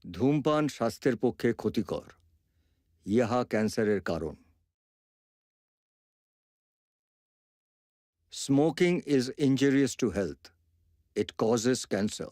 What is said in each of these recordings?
ধূমপান স্বাস্থ্যের পক্ষে ক্ষতিকর। ইহা ক্যান্সারের কারণ। Smoking is injurious to health. It causes cancer.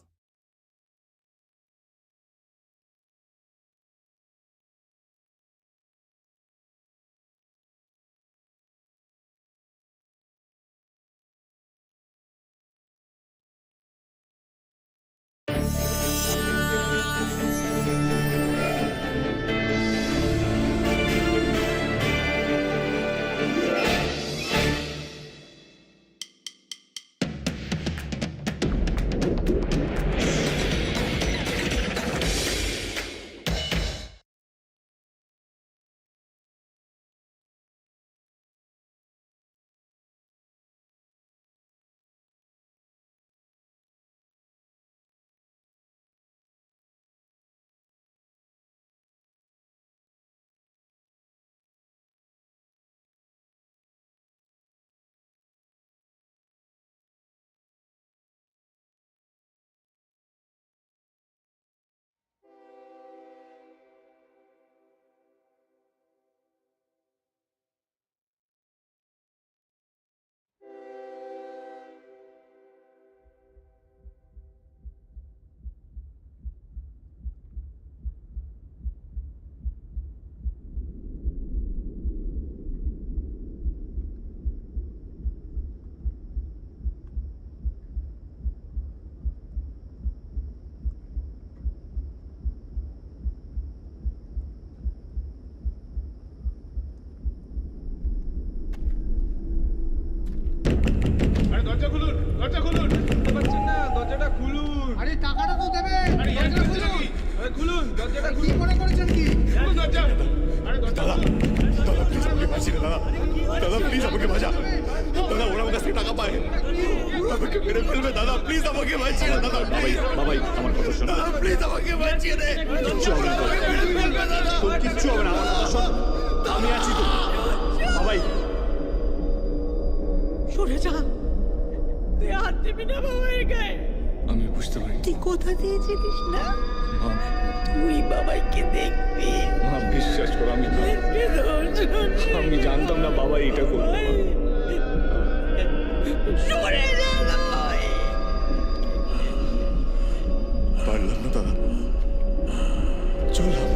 দরজা খুলুন, দরজা খুলুন। পাচ্ছেন না, দরজাটা খুলুন। আরে টাকাটা তো দেবেন। আরে দরজাটা খুলুন। আরে খুলুন, দরজাটা কি খুলুন। মনে করেছেন কি? খুলুন দরজা। আরে দরজা খুলুন। দাদা প্লিজ আমাকে বাঁচিয়ে দাদা দাদা প্লিজ আমাকে বাঁচা দাদা ওরা আমার কাছ থেকে টাকা পায় আমাকে মেরে ফেলবে দাদা প্লিজ আমাকে বাঁচিয়ে দাদা বাবাই বাবাই আমার কথা শোনো দাদা প্লিজ আমাকে বাঁচিয়ে দে কিচ্ছু হবে না মেরে ফেলবে দাদা তোর কিচ্ছু হবে না আমার কথা শোন আমি আছি তো বাবাই সরে যা, তুই হাত দিবি না বাবার গায়ে। আমি বুঝতে পারি তুই কথা দিয়েছিলিস না, মা তুই বাবাইকে দেখবি। মা বিশ্বাস করো আমি জানতাম না বাবা এটা করবে সরে যা নয়। পারলাম না দাদা চললাম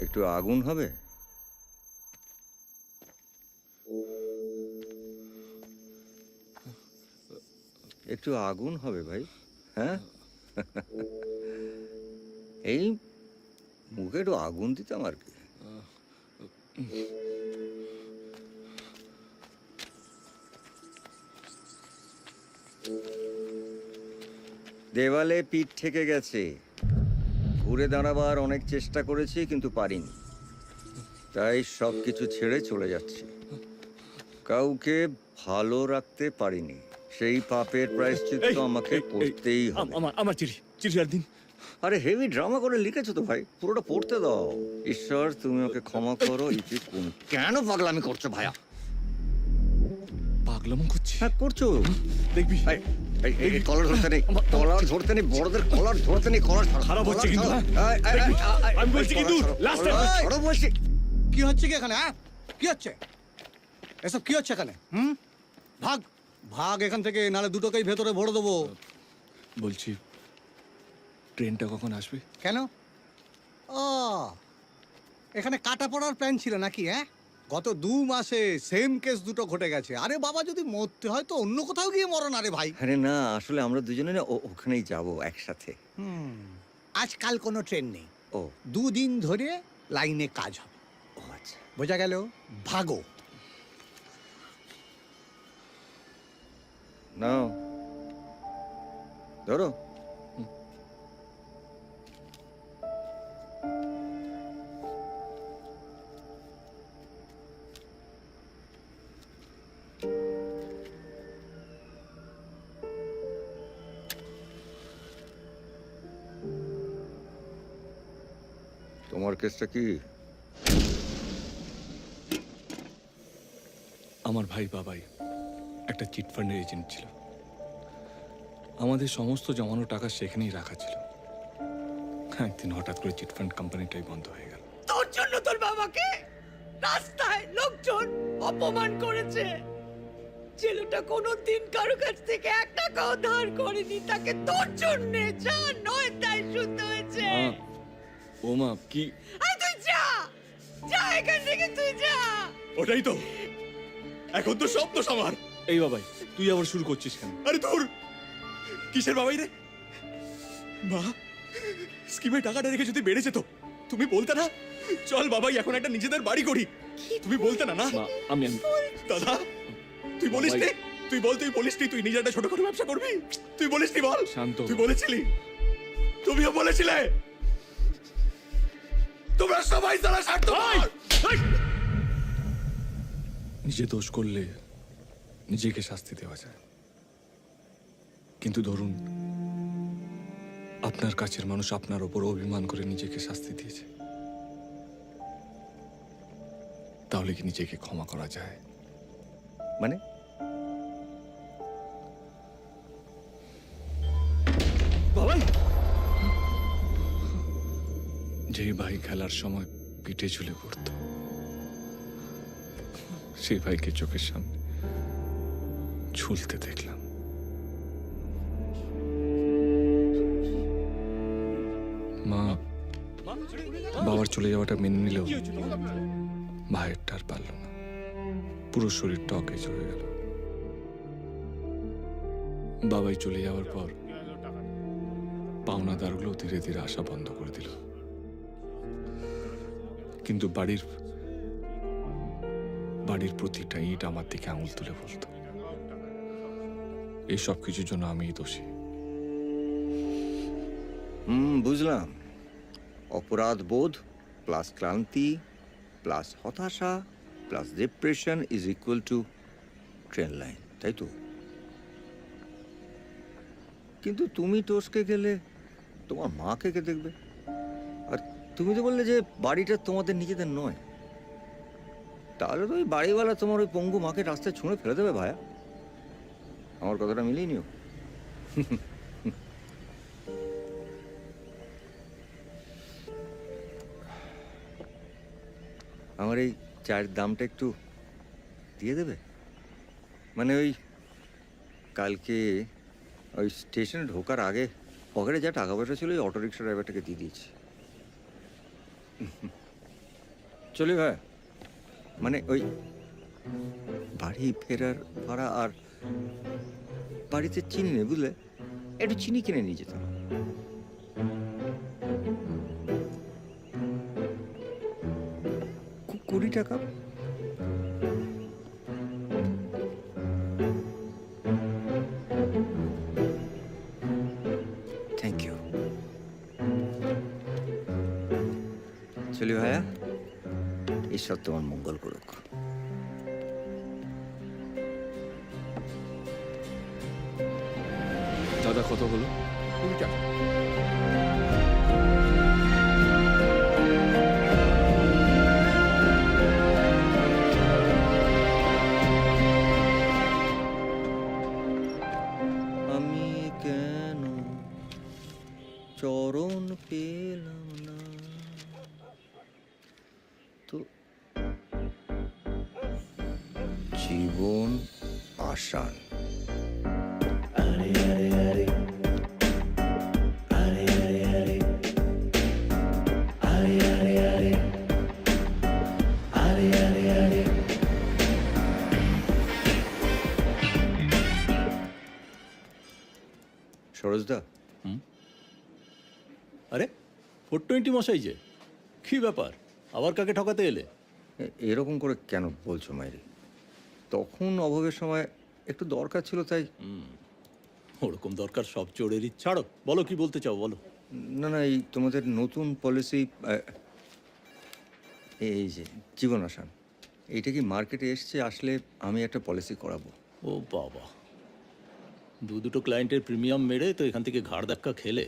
একটু আগুন হবে? একটু আগুন হবে ভাই, হ্যাঁ? এই মুখে একটু আগুন দিতাম আর কি। দেওয়ালে পিঠ ঠেকে গেছে। ঘুরে দাঁড়াবার অনেক চেষ্টা করেছি কিন্তু পারিনি, তাই সব কিছু ছেড়ে চলে যাচ্ছি। কাউকে ভালো রাখতে পারিনি, সেই পাপের প্রায়শ্চিত্ত আমাকে করতেই হবে। আমার চিঠি আর দিন আরে হেভি ড্রামা করে লিখেছো তো ভাই, পুরোটা পড়তে দাও। ঈশ্বর তুমি ওকে ক্ষমা করো। ইতি কোন কেন পাগলামি করছো ভাইয়া? পাগলামো করছি হ্যাঁ করছো, দেখবি কলার ধরতে নেই, কলার ধরতে নেই, বড়দের কলার ধরতে নেই, কলার খারাপ হচ্ছে কিন্তু, হ্যাঁ? আমি বলছি কিন্তু লাস্ট ধরো বলছি। কি হচ্ছে কি এখানে? হ্যাঁ, কি হচ্ছে এসব? কি হচ্ছে এখানে? ভাগ ভাগ এখান থেকে, নালে দুটোকেই ভেতরে ভরে দেবো। বলছি ট্রেনটা কখন আসবে? কেন? ও, এখানে কাটা পড়ার প্ল্যান ছিল নাকি? হ্যাঁ, গত 2 মাসে সেম কেস দুটো ঘটে গেছে। আরে বাবা, যদি মরতে হয় তো অন্য কোথাও গিয়ে মরো না রে ভাই। আরে না, আসলে আমরা দুজনে না ওখানেই যাবো একসাথে। আজকাল কোনো ট্রেন নেই। ও 2 দিন ধরে লাইনে কাজ হবে। ও আচ্ছা, বোঝা গেল? ভাগো। নাও ধরো। তোমার কেসটা কি? আমার ভাই বাবাই একটা চিটফান্ডের এজেন্ট ছিল। আমাদের সমস্ত জমানো টাকা সেখানেই রাখা ছিল। একদিন হঠাৎ করে চিটফান্ড কোম্পানিটাই বন্ধ হয়ে গেল। তোর জন্য তোর বাবাকে রাস্তায় লোকজন অপমান করেছে। ছেলেটা কোনোদিন কারো কাছ থেকে 1 টাকাও ধার করেনি, তাকে তোর জন্য যা নয় তাই শুনতে হয়েছে। ও মা, কি? আরে তুই যা, যা এখান থেকে, তুই যা। ওটাই তো, এখন তো সব দোষ আমার। এই বাবাই, তুই আবার শুরু করছিস কেন? আরে তোর কিসের বাবাই রে? মা স্কিমে টাকাটা রেখে যদি বেড়েছে তো তুমি বলতে না, চল বাবাই এখন একটা নিজেদের বাড়ি করি। তুমি বলতে না? না মা, আমি দাদা, তুই বলিস নি? তুই বল, তুই বলিস নি তুই নিজে একটা ছোটখাটো ব্যবসা করবি? তুই বলিস নি? বল। শান্ত হ। তুই বলেছিলি, তুমিও বলেছিলে। তোমরা সবাই যারা স্বার্থপর। নিজে দোষ করলে নিজেকে শাস্তি দেওয়া যায়, কিন্তু ধরুন আপনার কাছের মানুষ আপনার ওপর অভিমান করে নিজেকে শাস্তি দিয়েছে, তাহলে কি নিজেকে ক্ষমা করা যায়? মানে বাবাই, যে ভাই খেলার সময় পিঠে ঝুলে পড়ত, সেই ভাইকে চোখের সামনে ঝুলতে দেখলাম। মা বাবার চলে যাওয়াটা মেনে নিলেও ভাইয়ের টার পারল না, পুরো শরীর টকেজ হয়ে গেল। বাবাই চলে যাওয়ার পর পাওনাদারগুলো ধীরে ধীরে আসা বন্ধ করে দিল, কিন্তু বাড়ির প্রতিটা ইট আমার দিকে আঙুল তুলে বলতো এই সব কিছুর জন্য আমিই দোষী। বুঝলাম। অপরাধ বোধ প্লাস ক্লান্তি প্লাস হতাশা plus depression is equal to train line, তাই তো? কিন্তু তুমি টসকে গেলে তোমার মাকে কে দেখবে? আর তুমি তো বললে যে বাড়িটা তোমাদের নিজেদের নয়, তাহলে তো ওই বাড়িওয়ালা তোমার ওই পঙ্গু মাকে রাস্তায় ছুঁড়ে ফেলে দেবে ভায়া। আমার কথাটা মিলিয়ে নিও। আমার এই চায়ের দামটা একটু দিয়ে দেবে? মানে ওই কালকে ওই স্টেশনে ঢোকার আগে পকেটে যা টাকা পয়সা ছিল ওই অটো রিক্সা ড্রাইভারটাকে দিয়ে দিয়েছি। চলি ভাই, মানে ওই বাড়ি ফেরার ভাড়া আর বাড়িতে চিনি নেই, বুঝলে? একটু চিনি কিনে নিয়ে যেতাম। $20 থ্যাংক ইউ। চলি ভাইয়া, ঈশ্বর তোমার মঙ্গল করুক। দাদা কত হলো? 20 টাকা। আমি কেন চরণ পেলাম না, তো জীবন আসান। সরোজদা, আরে 420 মশাই যে, কি ব্যাপার? আবার কাকে ঠকাতে এলে? এরকম করে কেন বলছো মাইরি? তখন অভাবের সময় একটু দরকার ছিল, তাই। ওরকম দরকার সব চোরেরই। ছাড়ো, বলো কি বলতে চাও, বলো। না না, এই তোমাদের নতুন পলিসি, এই যে জীবন আসান, এইটা কি মার্কেটে এসছে? আসলে আমি একটা পলিসি করাবো। ও বাবা, দুটো ক্লায়েন্টের প্রিমিয়াম মেরে তো এখান থেকে ঘাড় ধাক্কা খেলে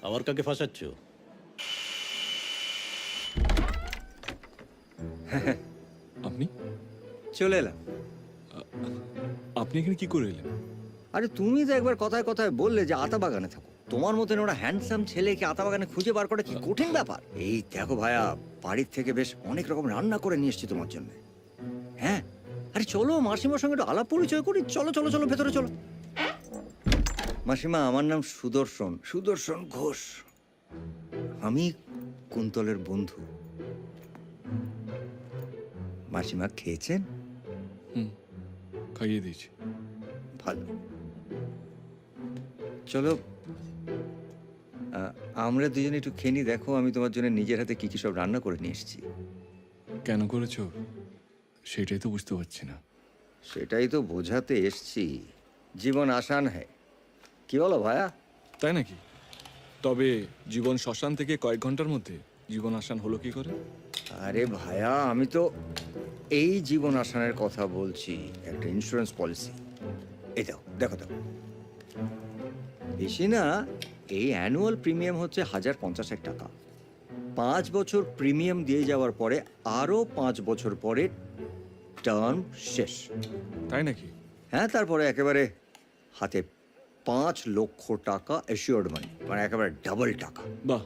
আবার কাকে ফাঁসাচ্ছ? আপনি? চলে এলাম। আপনি এখানে কি করে এলেন? আরে তুমি তো একবার কথায় কথায় বললে যে আতা বাগানে থাকো। তোমার মতন ওরা হ্যান্ডসাম ছেলেকে আতা বাগানে খুঁজে বার করা কি কঠিন ব্যাপার? এই দেখো ভাইয়া, বাড়ির থেকে বেশ অনেক রকম রান্না করে নিয়ে এসেছি তোমার জন্য। হ্যাঁ, আরে চলো মাসিমার সঙ্গে একটু আলাপ পরিচয় করি। চলো চলো চলো, ভেতরে চলো। মাসিমা, আমার নাম সুদর্শন, সুদর্শন ঘোষ। আমি কুন্তলের বন্ধু। মাসিমা খেয়েছেন? খাইয়ে দিয়েছি। ভালো। চলো আমরা দুজনে একটু খেয়ে নিই। দেখো আমি তোমার জন্য নিজের হাতে কি কি সব রান্না করে নিয়ে এসেছি। কেন করেছো সেটাই তো বুঝতে পারছি না। সেটাই তো বোঝাতে এসছি। জীবন আসান হ্যায়, কি বলো ভাইয়া? তাই নাকি? তবে জীবন শ্মশান থেকে কয়েক ঘন্টার মধ্যে জীবন আসান হলো কি করে? আরে ভাইয়া, আমি তো এই জীবন আসানের কথা বলছি, একটা ইন্স্যুরেন্স পলিসি। এই দাও, দেখো দাও। বেশি না, এই অ্যানুয়াল প্রিমিয়াম হচ্ছে 1050 টাকা। 5 বছর প্রিমিয়াম দিয়ে যাওয়ার পরে আরো 5 বছর পরে টার্ম শেষ। তাই নাকি? হ্যাঁ, তারপরে একেবারে হাতে 5 লক্ষ টাকা অ্যাসিওর্ড মানি, মানে একেবারে ডাবল টাকা। বাহ,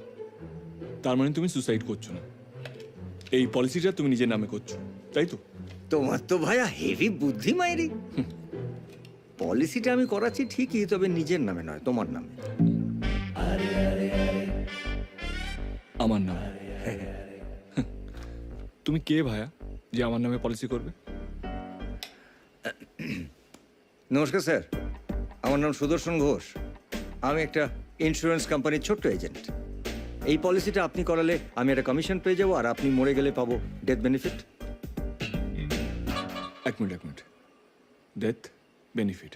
তার মানে তুমি সুসাইড করছো না, এই পলিসিটা তুমি নিজের নামে করছো, তাই তো? তোমার তো ভাইয়া হেভি বুদ্ধি মাইরি। পলিসিটা আমি করাচ্ছি ঠিকই, তবে নিজের নামে নয়, তোমার নামে। আমার নাম? তুমি কে ভাইয়া যে আমার নামে পলিসি করবে? নমস্কার স্যার, আমার নাম সুদর্শন ঘোষ। আমি একটা ইন্স্যুরেন্স কোম্পানির ছোট্ট এজেন্ট। এই পলিসিটা আপনি করালে আমি একটা কমিশন পেয়ে যাবো, আর আপনি মরে গেলে পাবো ডেথ বেনিফিট। এক মিনিট। ডেথ বেনিফিট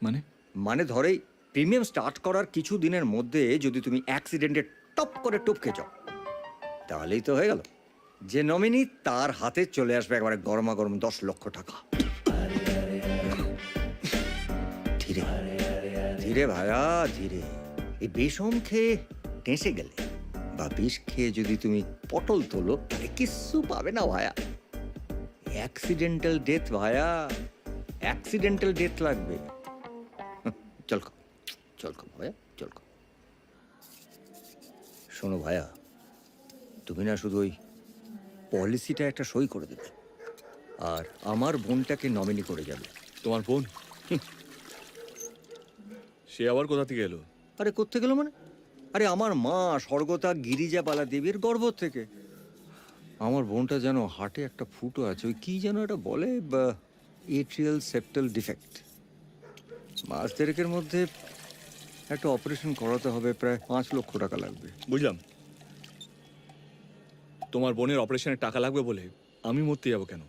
মানে? মানে ধরেই প্রিমিয়াম স্টার্ট করার কিছু দিনের মধ্যে যদি তুমি অ্যাক্সিডেন্টে টপ করে টপকে যাও, তাহলেই তো হয়ে গেল। যে নমিনি তার হাতে চলে আসবে একবারে গরমা গরম 10 লক্ষ টাকা। ধীরে ধীরে ভাইয়া, ধীরে। এই বিষম খেয়ে টেঁসে গেলে বা বিষ খেয়ে যদি তুমি পটল তোলো, তাহলে কিচ্ছু পাবে না ভাইয়া। অ্যাক্সিডেন্টাল ডেথ ভাইয়া, অ্যাক্সিডেন্টাল ডেথ লাগবে। চল ভাইয়া, চল। শোনো ভাইয়া, তুমি না শুধু ওই পলিসিটা একটা সই করে দেবে, আর আমার বোনটাকে নমিনি করে যাবে। তোমার বোন? সে আবার কোথা থেকে এলো? আরে কোত্থেকে গেল মানে? আরে আমার মা স্বর্গতা গিরিজাবালা দেবীর গর্ভ থেকে। আমার বোনটা যেন হার্টে একটা ফুটো আছে, ওই কি যেন এটা বলে, এট্রিয়াল সেপ্টাল ডিফেক্ট। মাস দেড়েকের মধ্যে একটা অপারেশন করাতে হবে, প্রায় 5 লক্ষ টাকা লাগবে। বুঝলাম। তোমার বোনের অপারেশনে টাকা লাগবে বলে আমি মরতে যাবো কেন?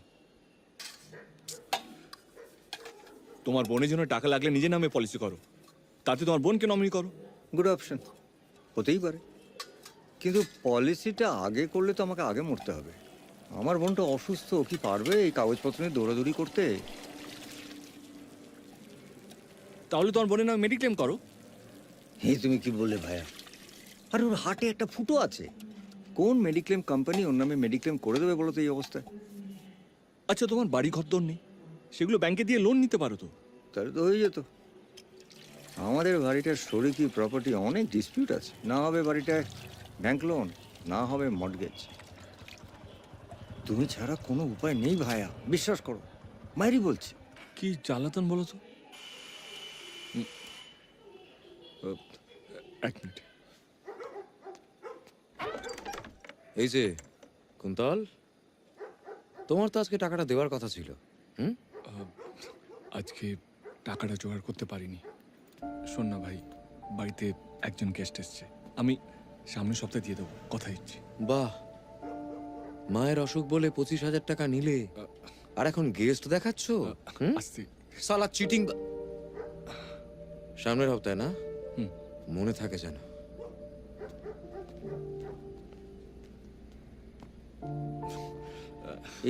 তোমার বোনের জন্য টাকা লাগলে নিজের নামে পলিসি করো, তাতে তোমার বোনকে নমিনি করো। গুড অপশন, হতেই পারে। কিন্তু পলিসিটা আগে করলে তো আমাকে আগে মরতে হবে। আমার বোনটা অসুস্থ, কি পারবে এই কাগজপত্র নিয়ে দৌড়াদৌড়ি করতে? তাহলে তোমার বোনের নামে মেডিক্লেম করো। তুমি কি বললে ভাইয়া? আর ওর হার্টে একটা ফুটো আছে। কোন মেডিক্লেম কোম্পানি ওর নামে মেডিক্লেম করে দেবে বলো তো এই অবস্থায়? আচ্ছা, তোমার বাড়ি ঘর দর নেই, সেগুলো ব্যাংকে দিয়ে লোন নিতে পারো তো। তাহলে তো হয়ে যেত। আমাদের বাড়িটার শরিকি প্রপার্টি অনেক ডিসপিউট আছে। না হবে বাড়িটায় ব্যাংক লোন, না হবে মর্টগেজ। তুমি ছাড়া কোনো উপায় নেই ভাইয়া, বিশ্বাস করো, মায়েরই বলছি। কি জ্বালাতন বলো তো। এক মিনিট। এই যে কুন্তল, তোমার তো আজকে টাকাটা দেওয়ার কথা ছিল। আজকে টাকাটা জোগাড় করতে পারিনি। শোন না ভাই, বাড়িতে একজন গেস্ট এসছে, আমি সামনের সপ্তাহে দিয়ে দেবো, কথা দিচ্ছি। বাহ, মায়ের অসুখ বলে 25,000 টাকা নিলে, আর এখন গেস্ট দেখাচ্ছ? আসছি। সালা চিটিং। সামনের সপ্তাহে না? মনে থাকে যেন।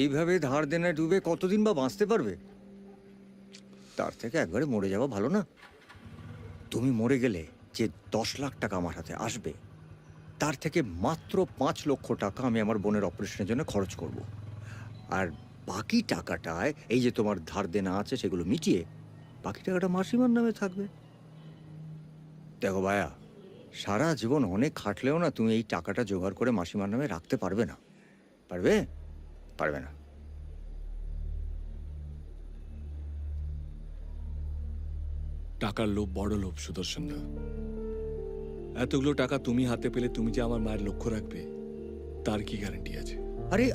এইভাবে ধার দেনায় ডুবে কতদিন বা বাঁচতে পারবে? তার থেকে একবারে মরে যাওয়া ভালো না? তুমি মরে গেলে যে 10 লাখ টাকা আমার হাতে আসবে, তার থেকে মাত্র 5 লক্ষ টাকা আমি আমার বোনের অপারেশনের জন্য খরচ করব। আর বাকি টাকাটায় এই যে তোমার ধার দেনা আছে সেগুলো মিটিয়ে বাকি টাকাটা মাসিমার নামে থাকবে। দেখো ভাইয়া, সারা জীবন অনেক খাটলেও না তুমি এই টাকাটা জোগাড় করে মাসিমার নামে রাখতে পারবে না। পারবে? পারবে না। টাকার লোভ বড় লোভ সুদর্শন দা। এতগুলো টাকা তুমি হাতে পেলে তুমি যে আমার মায়ের লক্ষ্য রাখবে তার কি গ্যারান্টি আছে? আরে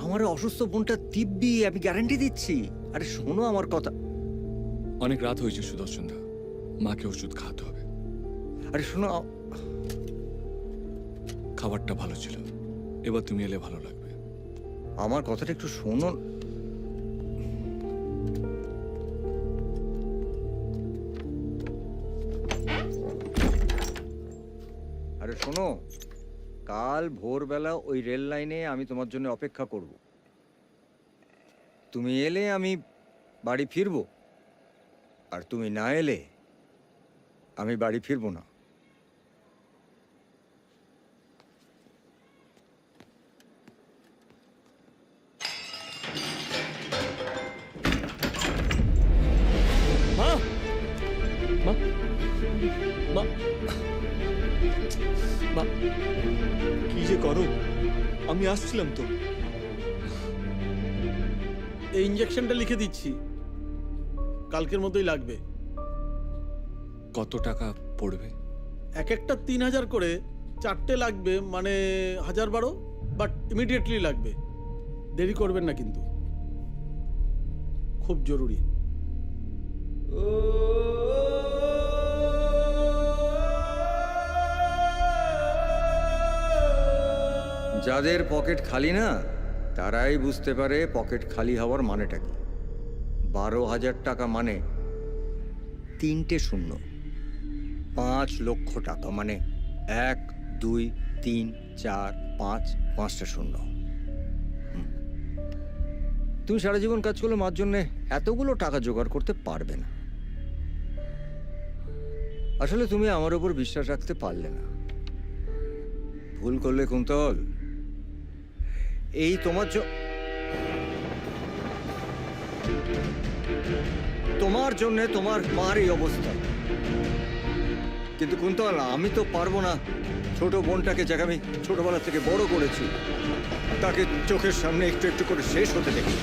আমার অসুস্থ বোনটা দিব্যি, আমি গ্যারান্টি দিচ্ছি। আরে শোনো আমার কথা। অনেক রাত হয়েছে সুদর্শন দা, মাকে ওষুধ খাওয়াতে হবে। আরে শোনো, খাবারটা ভালো ছিল, এবার তুমি এলে ভালো লাগবে। আমার কথাটা একটু শোনো। আরে শোনো, কাল ভোরবেলা ওই রেল লাইনে আমি তোমার জন্য অপেক্ষা করব। তুমি এলে আমি বাড়ি ফিরবো, আর তুমি না এলে আমি বাড়ি ফিরবো না। মা মা মা মা, কি যে করো? আমি আসছিলাম তো। এই ইঞ্জেকশনটা লিখে দিচ্ছি, কালকের মধ্যেই লাগবে। কত টাকা পড়বে? এক একটা 3000 করে, 4টে লাগবে, মানে 1012, বাট ইমিডিয়েটলি লাগবে। দেরি করবেন না কিন্তু, খুব জরুরি। যাদের পকেট খালি না তারাই বুঝতে পারে পকেট খালি হওয়ার মানেটা কি। 12,000 টাকা মানে 3টে শূন্য। 5 লক্ষ টাকা মানে 1, 2, 3, 4, 5, 5টা শূন্য। তুমি সারা জীবন কাজ করলে মার জন্যে এতগুলো টাকা জোগাড় করতে পারবে না। আসলে তুমি আমার উপর বিশ্বাস রাখতে পারলে না। ভুল করলে কুন্তল। এই তোমার জন্য তোমার মার এই অবস্থা। কিন্তু কুন্তল, আমি তো পারবো না ছোট বোনটাকে, যাকে আমি ছোটবেলা থেকে বড় করেছি, তাকে চোখের সামনে একটু একটু করে শেষ হতে দেখি।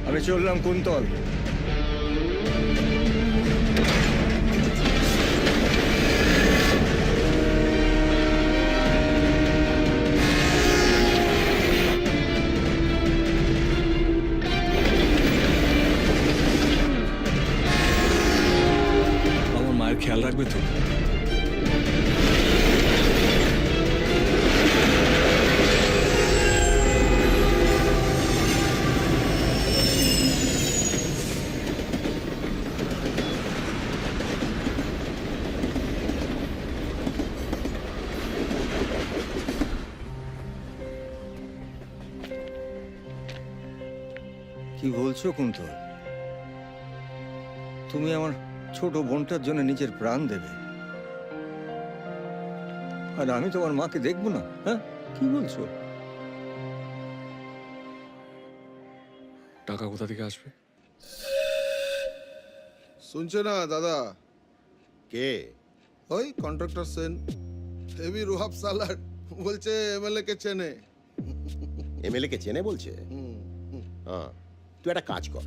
আমি চললাম কুন্তল। আমার মায়ের খেয়াল রাখবে তো? কি বলছো কুন্তল? তুমি আমার ছোট বোনটার জন্য নিজের প্রাণ দেবে, আর আমি তোমার মাকে দেখবো না? হ্যাঁ, কি বলছো? টাকা কোথা থেকে আসবে? শুনছে না দাদা? কে? ওই কন্ট্রাক্টর সেন, হেভি রুহাব সালার, বলছে এমএলএ কে চেনে। এমএলএ কে চেনে বলছে? হ্যাঁ, তুই একটা কাজ কর,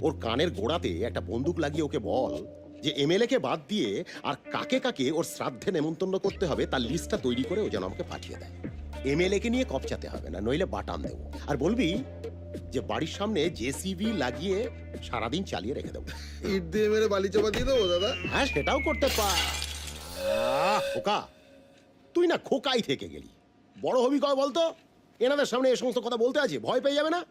ওর কানের গোড়াতে একটা বন্দুক লাগিয়ে ওকে বল যে এমএলএ কে বাদ দিয়ে আর কাকে কাকে ওর শ্রাদ্ধে নেমন্তন্ন করতে হবে তার লিস্টটা তৈরি করে ও যেন আমাকে পাঠিয়ে দেয়। এমএলএ কে নিয়ে কপচাতে হবে না, নইলে বাটাম দেবো। আর বলবি যে বাড়ির সামনে জেসিবি লাগিয়ে সারাদিন চালিয়ে রেখে দেবো। ইট দিয়ে মেরে বালি চাপা দিয়ে দেবো দাদা। হ্যাঁ, সেটাও করতে পার। খোকা, তুই না খোকাই থেকে গেলি। বড় হবি কয় বলতো? এনাদের সামনে এই সমস্ত কথা বলতে আছে, ভয় পেয়ে যাবে না?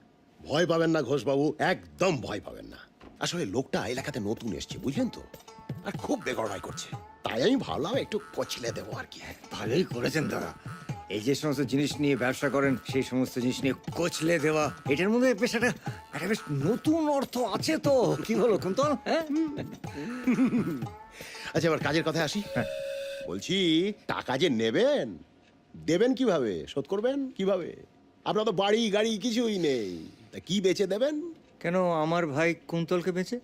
ভয় পাবেন না ঘোষবাবু, একদম ভয় পাবেন না। আসলে লোকটা এলাকাতে নতুন এসছে, বুঝলেন তো, আর খুব বেগড়াই করছে। তাই আমি ভাবলাম একটু কচলে দেবো আর কি। ভালোই করেছেন দাদা। এই যে সমস্ত জিনিস নিয়ে ব্যবসা করেন, সেই সমস্ত জিনিস নিয়ে কচলে দেওয়া, এটার মধ্যে পেশাটা একটা বেশ নতুন অর্থ আছে তো। কি বলো কুন্তল? হ্যাঁ, আচ্ছা, এবার কাজের কথায় আসি। বলছি টাকা যে নেবেন, দেবেন কিভাবে, শোধ করবেন কিভাবে? আপনার তো বাড়ি গাড়ি কিছুই নেই, তা কি বেচে দেবেন? কেন আমার ভাই কুন্তলকে বেঁচে?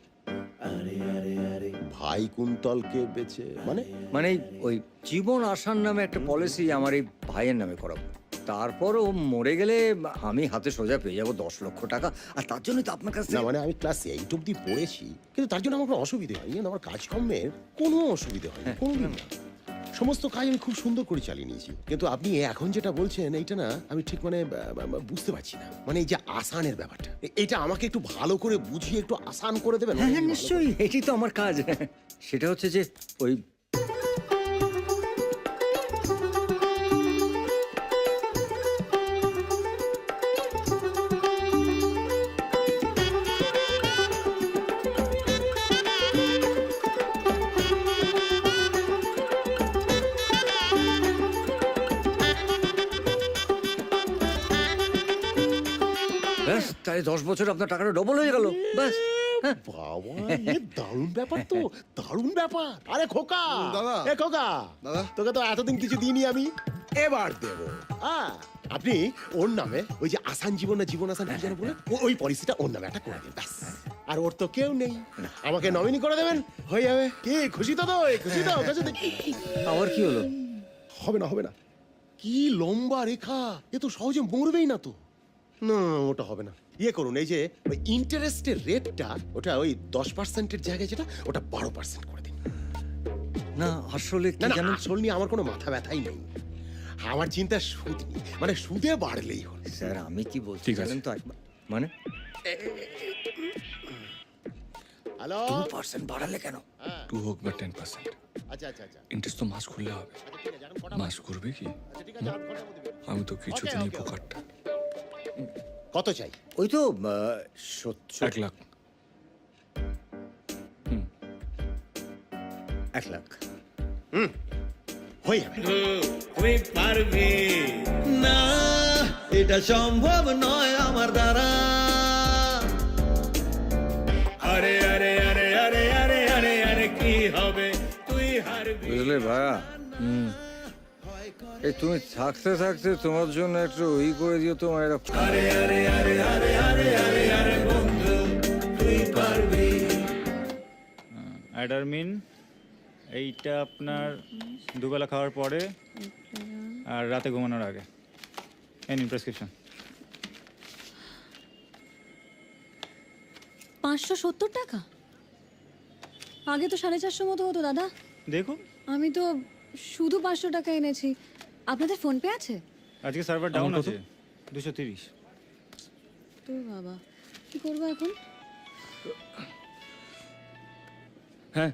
ভাই কুন্তলকে বেচে মানে? মানে ওই জীবন আসার নামে একটা পলিসি আমার এই ভাইয়ের নামে করাবো। তারপর ও মরে গেলে আমি হাতে সোজা পেয়ে যাবো 10 লক্ষ টাকা। আর তার জন্যই তো আপনার কাছে না মানে আমি ক্লাস 8 অব্দি পড়েছি, কিন্তু তার জন্য আমার কোনো অসুবিধে হয়নি, আমার কাজকর্মের কোনো অসুবিধে হয়নি কোনোদিন না। সমস্ত কাজ আমি খুব সুন্দর করে চালিয়ে নিয়েছি। কিন্তু আপনি এখন যেটা বলছেন এইটা না আমি ঠিক মানে বুঝতে পারছি না। মানে এই যে আসানের ব্যাপারটা, এটা আমাকে একটু ভালো করে বুঝিয়ে একটু আসান করে দেবেন? হ্যাঁ হ্যাঁ নিশ্চয়ই, এটি তো আমার কাজ। সেটা হচ্ছে যে ওই ব্যাস, তাই 10 বছর আপনার টাকাটা ডবল হয়ে গেল। ব্যাস। বাবা, এ দারুণ ব্যাপার তো, দারুণ ব্যাপার। আরে খোকা, দাদা। এ খোকা, দাদা। তোকে তো এতদিন কিছু দিইনি আমি, এবার দেব। আপনি ওর নামে ওই যে আসান জীবন না জীবন আসান কি যেন বলে, ওই পলিসিটা ওর নামে একটা করে দিন ব্যাস। আর ওর তো কেউ নেই, আমাকে নমিনি করে দেবেন, হয়ে যাবে। কি খুশি তো? খুশি তো? আবার কি হলো? হবে না, হবে না। কি লম্বা রেখা, এ তো সহজে মরবেই না তো। না, ওটা হবে না। ইয়ে করুন, এই যে ওই ইন্টারেস্টের রেটটা, ওটা ওই 10%-এর জায়গায় যেটা, ওটা 12% করে দিন। না আসলে কি না না, জানেন, আসল নিয়ে আমার কোনো মাথা ব্যথাই নেই, আমার চিন্তা সুদ নিয়ে, মানে সুদে বাড়লেই হল। স্যার আমি কি বলছি ঠিক আছে। জানেন তো একবার, মানে হ্যালো, 2% বাড়ালে কেন? 2 হোক বা 10%, আচ্ছা আচ্ছা আচ্ছা ইন্টারেস্ট তো মাস খুললে হবে। আচ্ছা, ঠিক আছে, এখন কটা মাস করবে কি? আচ্ছা, ঠিক আছে, আধ ঘন্টার মধ্যে বেরোচ্ছি। আমি তো কিছুদিনই Okay, okay, পোকারটা। কত চাই? ওই তো 1 লাখ। 1 লাখ হয়ে যাবে। তুই পারবি না, এটা সম্ভব নয় আমার দ্বারা। আরে আরে আরে আরে আরে আরে আরে কি হবে, তুই হারবি। বুঝলে ভাইয়া, এই তুমি থাকতে থাকতে তোমার জন্য একটু ওই করে দিও, তোমার এটা আরে আরে আরে আরে আরে আরে আরে বন্ধু, তুই পারবি। অ্যাডারমিন এইটা আপনার দুবেলা খাওয়ার পরে আর রাতে ঘুমানোর আগে। এই নিন প্রেসক্রিপশন। 570 টাকা? আগে তো 450 মতো হতো দাদা। দেখুন আমি তো শুধু 500 টাকা এনেছি। আপনাদের ফোন পে আছে? আজকে সার্ভার ডাউন আমার কত? আছে, 230। তো বাবা, কি করবো এখন? হ্যাঁ,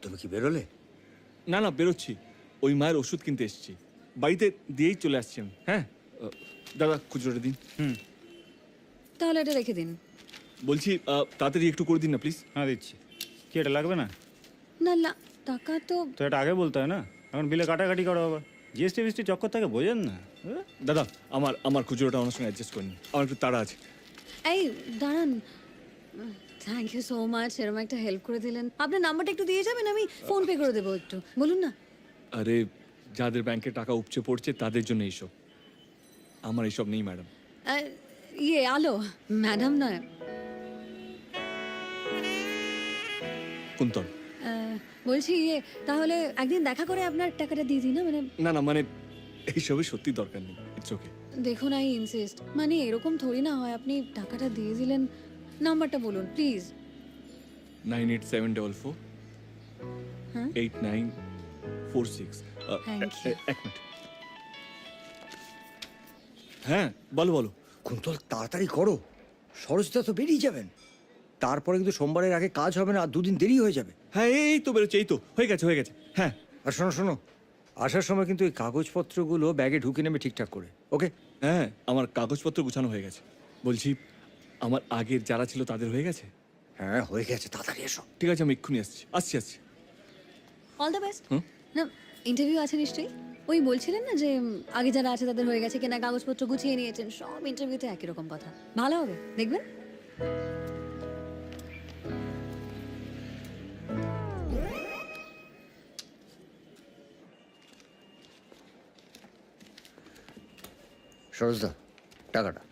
তুমি কি বেরোলে? না না বেরোচ্ছি, ওই মায়ের ওষুধ কিনতে এসেছি, বাড়িতে দিয়েই চলে আসছি আমি। হ্যাঁ দাদা খুচরোটা দিন। তাহলে এটা রেখে দিন। বলছি তাড়াতাড়ি একটু করে দিন না প্লিজ। হ্যাঁ দিচ্ছি। কি এটা লাগবে না? না না, টাকা তো তো এটা আগে বলতে হয় না, এখন বিলে কাটাকাটি করো আবার। জিএসটি ফিএসটি চক্কর থাকে, বোঝেন না? দাদা আমার খুচরোটা ওনার সঙ্গে অ্যাডজাস্ট করে নিন, আমার একটু তাড়া আছে। এই দাঁড়ান, থ্যাংক ইউ সো মাচ, এরকম একটা হেল্প করে দিলেন। আপনার নাম্বারটা একটু দিয়ে যাবেন, আমি ফোন পে করে দেবো একটু। বলুন না। আরে যাদের ব্যাংকে টাকা উপচে পড়ছে তাদের জন্য এইসব, আমার এইসব নেই ম্যাডাম। আলো, ম্যাডাম নয়। কুন্তল। বলছি তাহলে একদিন দেখা করে আপনার টাকাটা দিয়ে দিই না? মানে না না, মানে এইসবের সত্যি দরকার নেই, ইটস ওকে। দেখুন, আই ইনসিস্ট, মানে এরকম থোড়ি না হয়। আপনি টাকাটা দিয়ে দিলেন, নাম্বারটা বলুন প্লিজ। 98744 হ্যাঁ? 8946। Thank you. এক মিনিট। হ্যাঁ বলো বলো। কুন্তল তাড়াতাড়ি করো, সরোজদা তো বেরিয়ে যাবেন, তারপরে কিন্তু সোমবারের আগে কাজ হবে না, আর 2 দিন দেরি হয়ে যাবে। হ্যাঁ এই তো বেরোচ্ছে, এই তো হয়ে গেছে হয়ে গেছে। হ্যাঁ আর শোনো শোনো, আসার সময় কিন্তু এই কাগজপত্রগুলো ব্যাগে ঢুকে নেবে ঠিকঠাক করে, ওকে? হ্যাঁ আমার কাগজপত্র গুছানো হয়ে গেছে। বলছি আমার আগের যারা ছিল তাদের হয়ে গেছে? হ্যাঁ হয়ে গেছে, তাড়াতাড়ি এসো। ঠিক আছে আমি এক্ষুনি আসছি আসছি আসছি। All the best. হুম? না, ইন্টারভিউ আছে নিশ্চয়ই? ওই বলছিলেন না যে আগে যারা আছে তাদের হয়ে গেছে কিনা, কাগজপত্র গুছিয়ে নিয়েছেন। সব ইন্টারভিউতে একই রকম কথা। ভালো হবে, দেখবেন। সরোজদা, টাকাটা।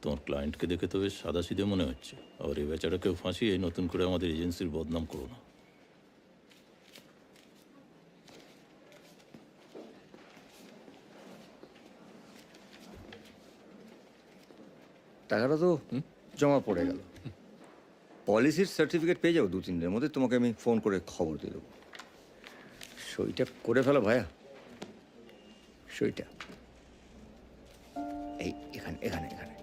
তোমার ক্লায়েন্টকে দেখে তো বেশ সাদাসিধে মনে হচ্ছে। আর এই বেচারাকেও ফাঁসিয়ে নতুন করে আমাদের এজেন্সির বদনাম করো না। টাকাটা তো জমা পড়ে গেল। পলিসির সার্টিফিকেট পেয়ে যাবো 2-3 দিনের মধ্যে। তোমাকে আমি ফোন করে খবর দিয়ে দেবো। সইটা করে ফেলো ভাইয়া, সইটা এই এখানে এখানে এখানে।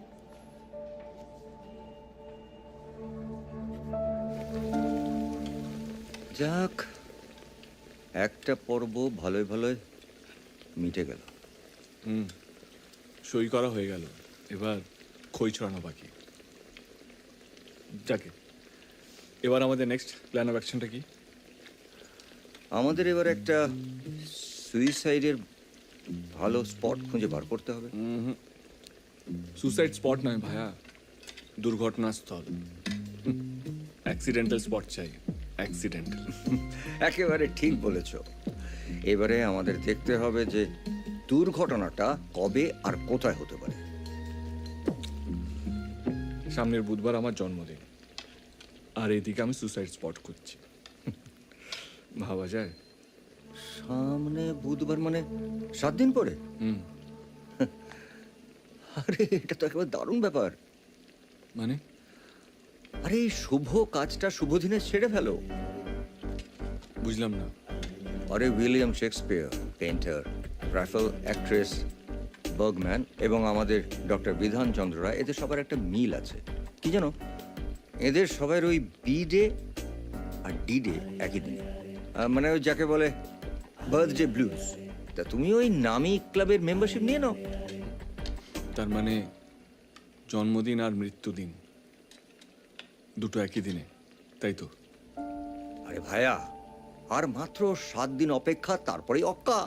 যাক, একটা পর্ব ভালোই ভালোই মিটে গেল। সই করা হয়ে গেল, এবার খই ছড়ানো বাকি। যাকে, এবার আমাদের নেক্সট প্ল্যান অফ অ্যাকশনটা কি? আমাদের এবার একটা সুইসাইডের ভালো স্পট খুঁজে বার করতে হবে। সুসাইড স্পট নয় ভাইয়া, দুর্ঘটনাস্থল। অ্যাক্সিডেন্টাল স্পট চাই, অ্যাক্সিডেন্টাল। একেবারে ঠিক বলেছ। এবারে আমাদের দেখতে হবে যে দুর্ঘটনাটা কবে আর কোথায় হতে পারে। সামনের বুধবার আমার জন্মদিন, আর এদিকে আমি সুসাইড স্পট খুঁজছি। ভাবা যায়? সামনে বুধবার মানে 7 দিন পরে? আরে এটা তো একেবারে দারুণ ব্যাপার। মানে? আরে এই শুভ কাজটা শুভ দিনে সেরে ফেলো। বুঝলাম না। আরে William Shakespeare, painter, Raphael actress Bergman এবং আমাদের ডক্টর বিধান চন্দ্র রায়, এদের সবার একটা মিল আছে। কি জানো, এদের সবার ওই বি ডে আর ডি ডে একই দিনে। মানে ওই যাকে বলে বার্থডে ব্লুজ। তা তুমি ওই নামী ক্লাবের মেম্বারশিপ নিয়ে নাও। তার মানে জন্মদিন আর মৃত্যুদিন দুটো একই দিনে, তাই তো? আরে ভাইয়া, আর মাত্র 7 দিন অপেক্ষা, তারপরেই অক্কা।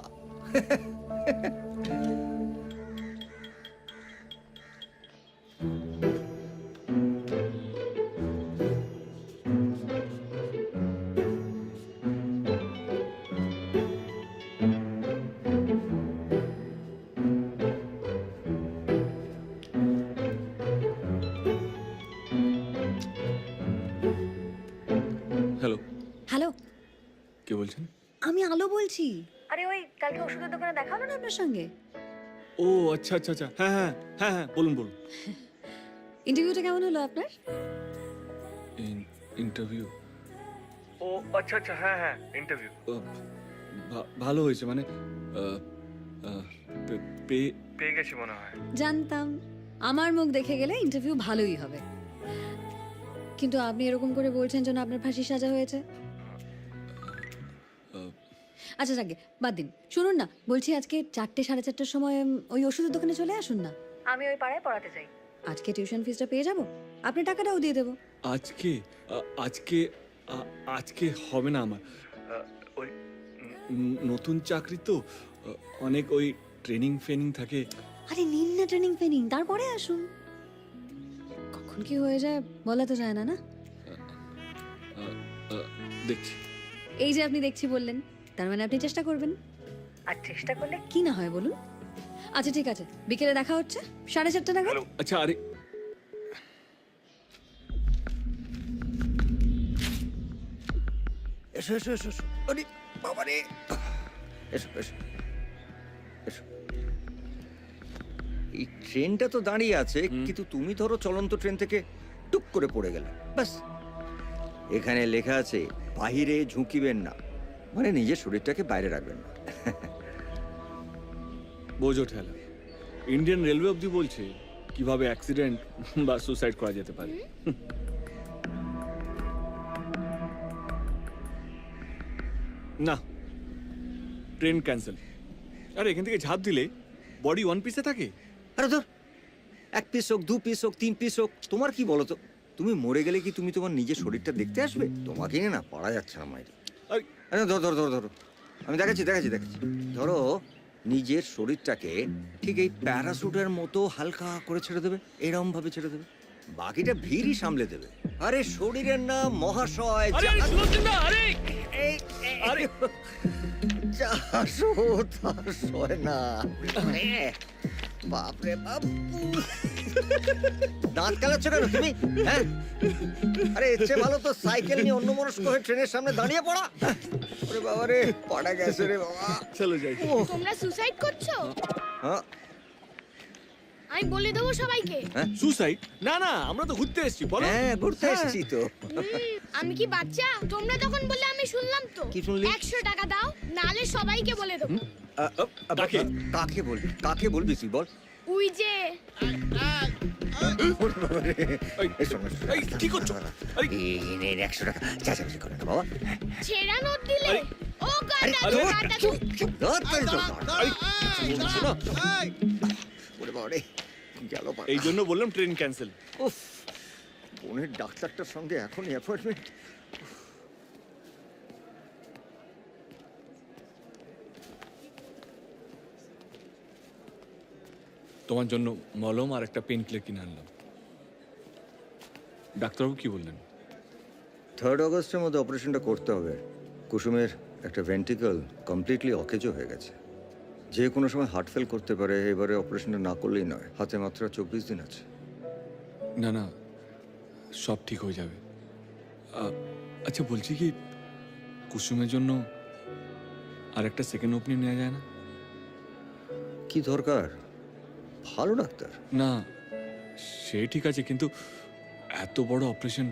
হ্যালো, হ্যালো, কে বলছেন? আমি আলো বলছি। আরে ওই কালকে ওষুধের দোকানে দেখা হলো না আপনার সঙ্গে? ও আচ্ছা আচ্ছা আচ্ছা, হ্যাঁ হ্যাঁ হ্যাঁ হ্যাঁ, বলুন বলুন। ইন্টারভিউটা কেমন হলো আপনার? ইন্টারভিউ? ও আচ্ছা আচ্ছা, হ্যাঁ হ্যাঁ, ইন্টারভিউ ভালো হয়েছে। মানে পেয়ে গেছি মনে হয়। জানতাম আমার মুখ দেখে গেলে ইন্টারভিউ ভালোই হবে, কিন্তু আপনি এরকম করে বলছেন যেন আপনার ফাঁসি সাজা হয়েছে। আচ্ছা যাকে বাদ দিন। শুনুন না, বলছি আজকে 4টে 4:30টার সময় ওই ওষুধের দোকানে চলে আসুন না। আমি ওই পাড়ায় পড়াতে চাই। আজকে টিউশন ফিসটা পেয়ে যাব, আপনি টাকাটাও দিয়ে দেবো। আজকে আজকে আজকে হবে না আমার। ওই নতুন চাকরি তো, অনেক ওই ট্রেনিং ফেনিং থাকে। আরে নিন না ট্রেনিং ফেনিং, তারপরে আসুন। কখন কি হয়ে যায় বলা তো যায় না, না? দেখছি। এই যে আপনি দেখছি বললেন, তার মানে আপনি চেষ্টা করবেন। আর চেষ্টা করলে কি না হয় বলুন? আচ্ছা ঠিক আছে, বিকেলে দেখা হচ্ছে 4:30 নাগাদ। আচ্ছা, আরে এসো এসো এসো এসো। আরে বাবা রে, এসো এসো এসো। এই ট্রেনটা তো দাঁড়িয়ে আছে, কিন্তু তুমি ধরো চলন্ত ট্রেন থেকে টুক করে পড়ে গেলে, ব্যাস। এখানে লেখা আছে বাহিরে ঝুঁকিবেন না, মানে নিজের শরীরটাকে বাইরে রাখবেন না। বোঝো ঠেলা। ইন্ডিয়ান রেলওয়ে অবধি বলছে কিভাবে অ্যাক্সিডেন্ট বা সুসাইড করা যেতে পারে। না, ট্রেন ক্যান্সেল। আরে এখান থেকে ঝাঁপ দিলে বডি 1 পিসে থাকে। আরে ধর, 1 পিস হোক, 2 পিস হোক, 3 পিস হোক, তোমার কি বলো তো? তুমি মরে গেলে কি তুমি তোমার নিজের শরীরটা দেখতে আসবে? তোমাকে নিয়ে না পারা যাচ্ছে না মাইরে। আরে ধরো ধরো ধরো ধরো, আমি দেখাচ্ছি দেখাচ্ছি দেখাচ্ছি। ধরো নিজের শরীরটাকে ঠিক এই প্যারাসুটের মতো হালকা করে ছেড়ে দেবে, এরকম ভাবে ছেড়ে দেবে, বাকিটা ভিড়ই সামলে দেবে। আরে শরীরের নাম মহাশয়। আরে আরে শুনুন না, আরে এই যা আসো তার সয় না। বাপরে বাপ, দাঁত কালাচ্ছ কেন তুমি? হ্যাঁ, আরে এর চেয়ে ভালো তো সাইকেল নিয়ে অন্য মনস্ক হয়ে ট্রেনের সামনে দাঁড়িয়ে পড়া। ওরে বাবা রে, পাড়া গেছে রে বাবা। চলো যাই। তোমরা সুসাইড করছো? হ্যাঁ, আমি বলে দেবো সবাইকে। সুসাইড? না না, আমরা তো ঘুরতে এসেছি, বলো। হ্যাঁ ঘুরতে এসেছি তো। আমি কি বাচ্চা? তোমরা তখন বললে আমি শুনলাম তো। কি শুনলি? 100 টাকা দাও, নালে সবাইকে বলে দেবো। কাকে কাকে বলবি? কাকে বলবি তুই বল? উই যে কি করছো? 100 টাকা চাচামি করে না বাবা। ছেঁড়া নোট দিলে ও গাটা গাটা ওরে বাবা রে, গেল পাড়া। এই জন্য বললাম ট্রেন ক্যান্সেল। উফ, বোনের ডাক্তারটার সঙ্গে এখনই অ্যাপয়েন্টমেন্ট। তোমার জন্য মলম আর একটা পেন কিলার কিনে আনলাম। ডাক্তারবাবু কি বললেন? 3 অগস্টের মধ্যে অপারেশনটা করতে হবে। কুসুমের একটা ভেন্ট্রিকল কমপ্লিটলি অকেজো হয়ে গেছে, যে কোনো সময় হার্ট ফেল করতে পারে। এবারে অপারেশনটা না করলেই নয়। হাতে মাত্র 24 দিন আছে। না না, সব ঠিক হয়ে যাবে। আচ্ছা বলছি কি, কুসুমের জন্য আর একটা সেকেন্ড ওপিনিয়ন নেওয়া যায় না? কি দরকার? ভালো ডাক্তার। না সে ঠিক আছে, কিন্তু এত বড় অপারেশন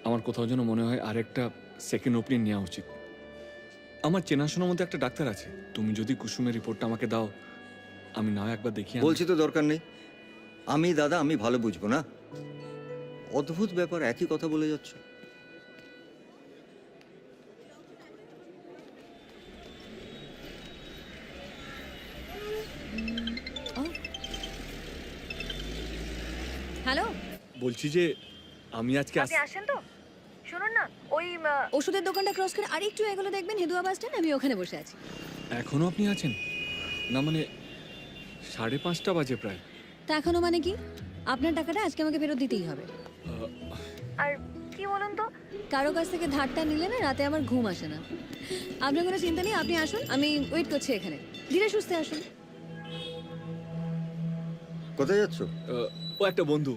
আমার কোথাও যেন মনে হয় আরেকটা সেকেন্ড ওপিনিয়ন নেওয়া উচিত। আমার চেনাশোনার মধ্যে একটা ডাক্তার আছে, তুমি যদি কুসুমের রিপোর্টটা আমাকে দাও, আমি নাও একবার দেখি। বলছি তো দরকার নেই। আমি দাদা, আমি ভালো বুঝবো না। অদ্ভুত ব্যাপার, একই কথা বলে যাচ্ছ। হ্যালো, বলছি যে আমি আজকে আপনি আসেন তো? শুনুন না, ওই ওষুধের দোকানটা ক্রস করে আরেকটু এগুলো দেখবেন, হেদুয়া বাস স্ট্যান্ড। আমি ওখানে বসে আছি। এখনো আপনি আছেন? না মানে 5:30 বাজে প্রায়। তা এখনো মানে কি? আপনার টাকাটা আজকে আমাকে ফেরত দিতেই হবে। আর কি বলুন তো, কারো কাছ থেকে ধারটা নিলে না রাতে আমার ঘুম আসে না। আপনার কোনো চিন্তা নেই, আপনি আসুন, আমি ওয়েট করছি এখানে। ধীরে সুস্থে আসুন। কোথায় যাচ্ছ? ও একটা বন্ধু,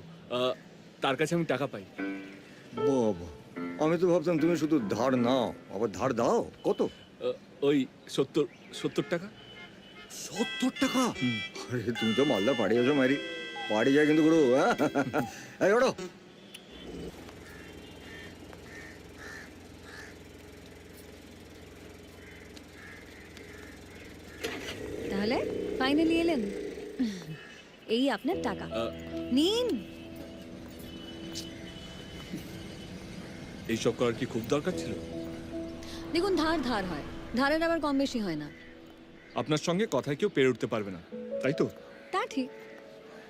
তার কাছে আমি টাকা পাই। বাবা, আমি তো ভাবতাম তুমি শুধু ধার নাও, আবার ধার দাও। কত? ওই 70 টাকা। 70 টাকা? আরে তুমি তো মালদা পাড়ি আছো মারি। পাড়ি যায় কিন্তু গুরু। এই ওঠো। তাহলে ফাইনালি এলেন। এই আপনার টাকা নিন। এইসব করার কি খুব দরকার ছিল? দেখুন, ধার ধার হয়, ধারের আবার কম বেশি হয় না। আপনার সঙ্গে কথায় কেউ পেরে উঠতে পারবে না, তাই তো? তা ঠিক,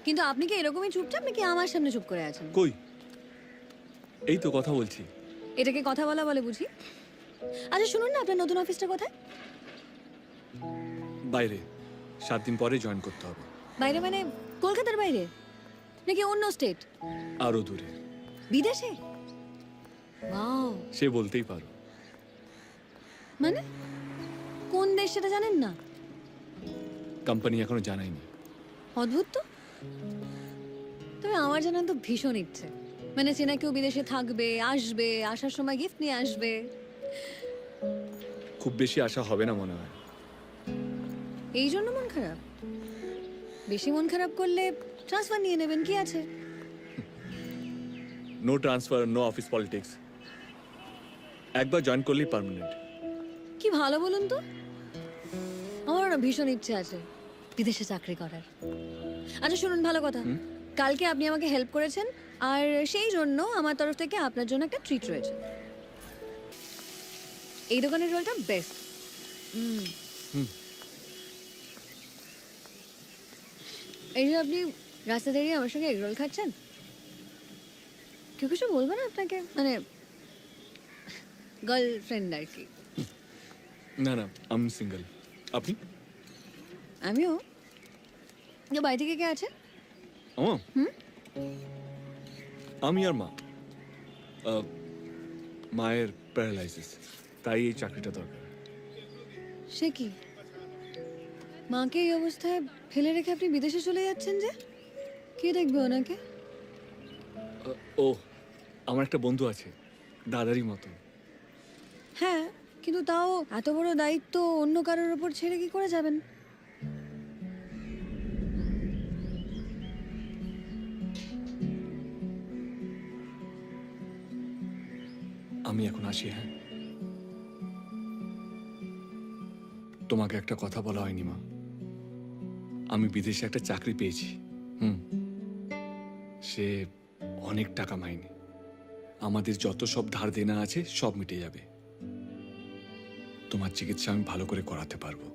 কিন্তু আপনি কি এরকমই চুপচাপ নাকি আমার সামনে চুপ করে আছেন? কই, এই তো কথা বলছি। এটাকে কথা বলা বলে বুঝি? আচ্ছা শুনুন না, আপনার নতুন অফিসটা কোথায়? বাইরে, 7 দিন পরে জয়েন করতে হবে। বাইরে মানে কলকাতার বাইরে নাকি অন্য স্টেট? আরো দূরে, বিদেশে? ওয়াও, সে বলতেই পারো। মানে কোন দেশ সেটা জানেন না? কোম্পানি এখনো জানায়নি। অদ্ভুত তো। তবে আমার জানার তো ভীষণ ইচ্ছে, মানে চেনা কেউ বিদেশে থাকবে, আসবে, আসার সময় গিফট নিয়ে আসবে। খুব বেশি আশা হবে না মনে হয়। এই জন্য মন খারাপ? বেশি মন খারাপ করলে ট্রান্সফার নিয়ে নেবেন, কি আছে? No transfer, no office politics. একবার জয়েন করলেই পার্মানেন্ট। কি ভালো বলুন তো। আমার না ভীষণ ইচ্ছে আছে বিদেশে চাকরি করার। আচ্ছা শুনুন, ভালো কথা, কালকে আপনি আমাকে হেল্প করেছেন, আর সেই জন্য আমার তরফ থেকে আপনার জন্য একটা ট্রিট রয়েছে। এই দোকানের রোলটা বেস্ট। এই যে আপনি রাস্তা দাঁড়িয়ে আমার সঙ্গে এগরোল খাচ্ছেন, কেউ কিছু বলবে না আপনাকে? মানে গার্লফ্রেন্ড আর কি। না না, আমি সিঙ্গেল। আপনি? আমিও। বাড়ি থেকে কে আছে? আমি আর মা। মায়ের প্যারালাইসিস, তাই এই চাকরিটা দরকার। সে কি, মাকে এই অবস্থায় ফেলে রেখে আপনি বিদেশে চলে যাচ্ছেন যে? কে দেখবে ওনাকে? ও, আমার একটা বন্ধু আছে, দাদারই মতো। হ্যাঁ, কিন্তু তাও এত বড় দায়িত্ব অন্য কারোর উপর ছেড়ে কি করে যাবেন? আমি এখন আসি, হ্যাঁ? তোমাকে একটা কথা বলা হয়নি মা, আমি বিদেশে একটা চাকরি পেয়েছি। সে অনেক টাকা মাইনে, আমাদের যত সব ধার দেনা আছে সব মিটে যাবে। তোমার চিকিৎসা আমি ভালো করে করাতে পারবো।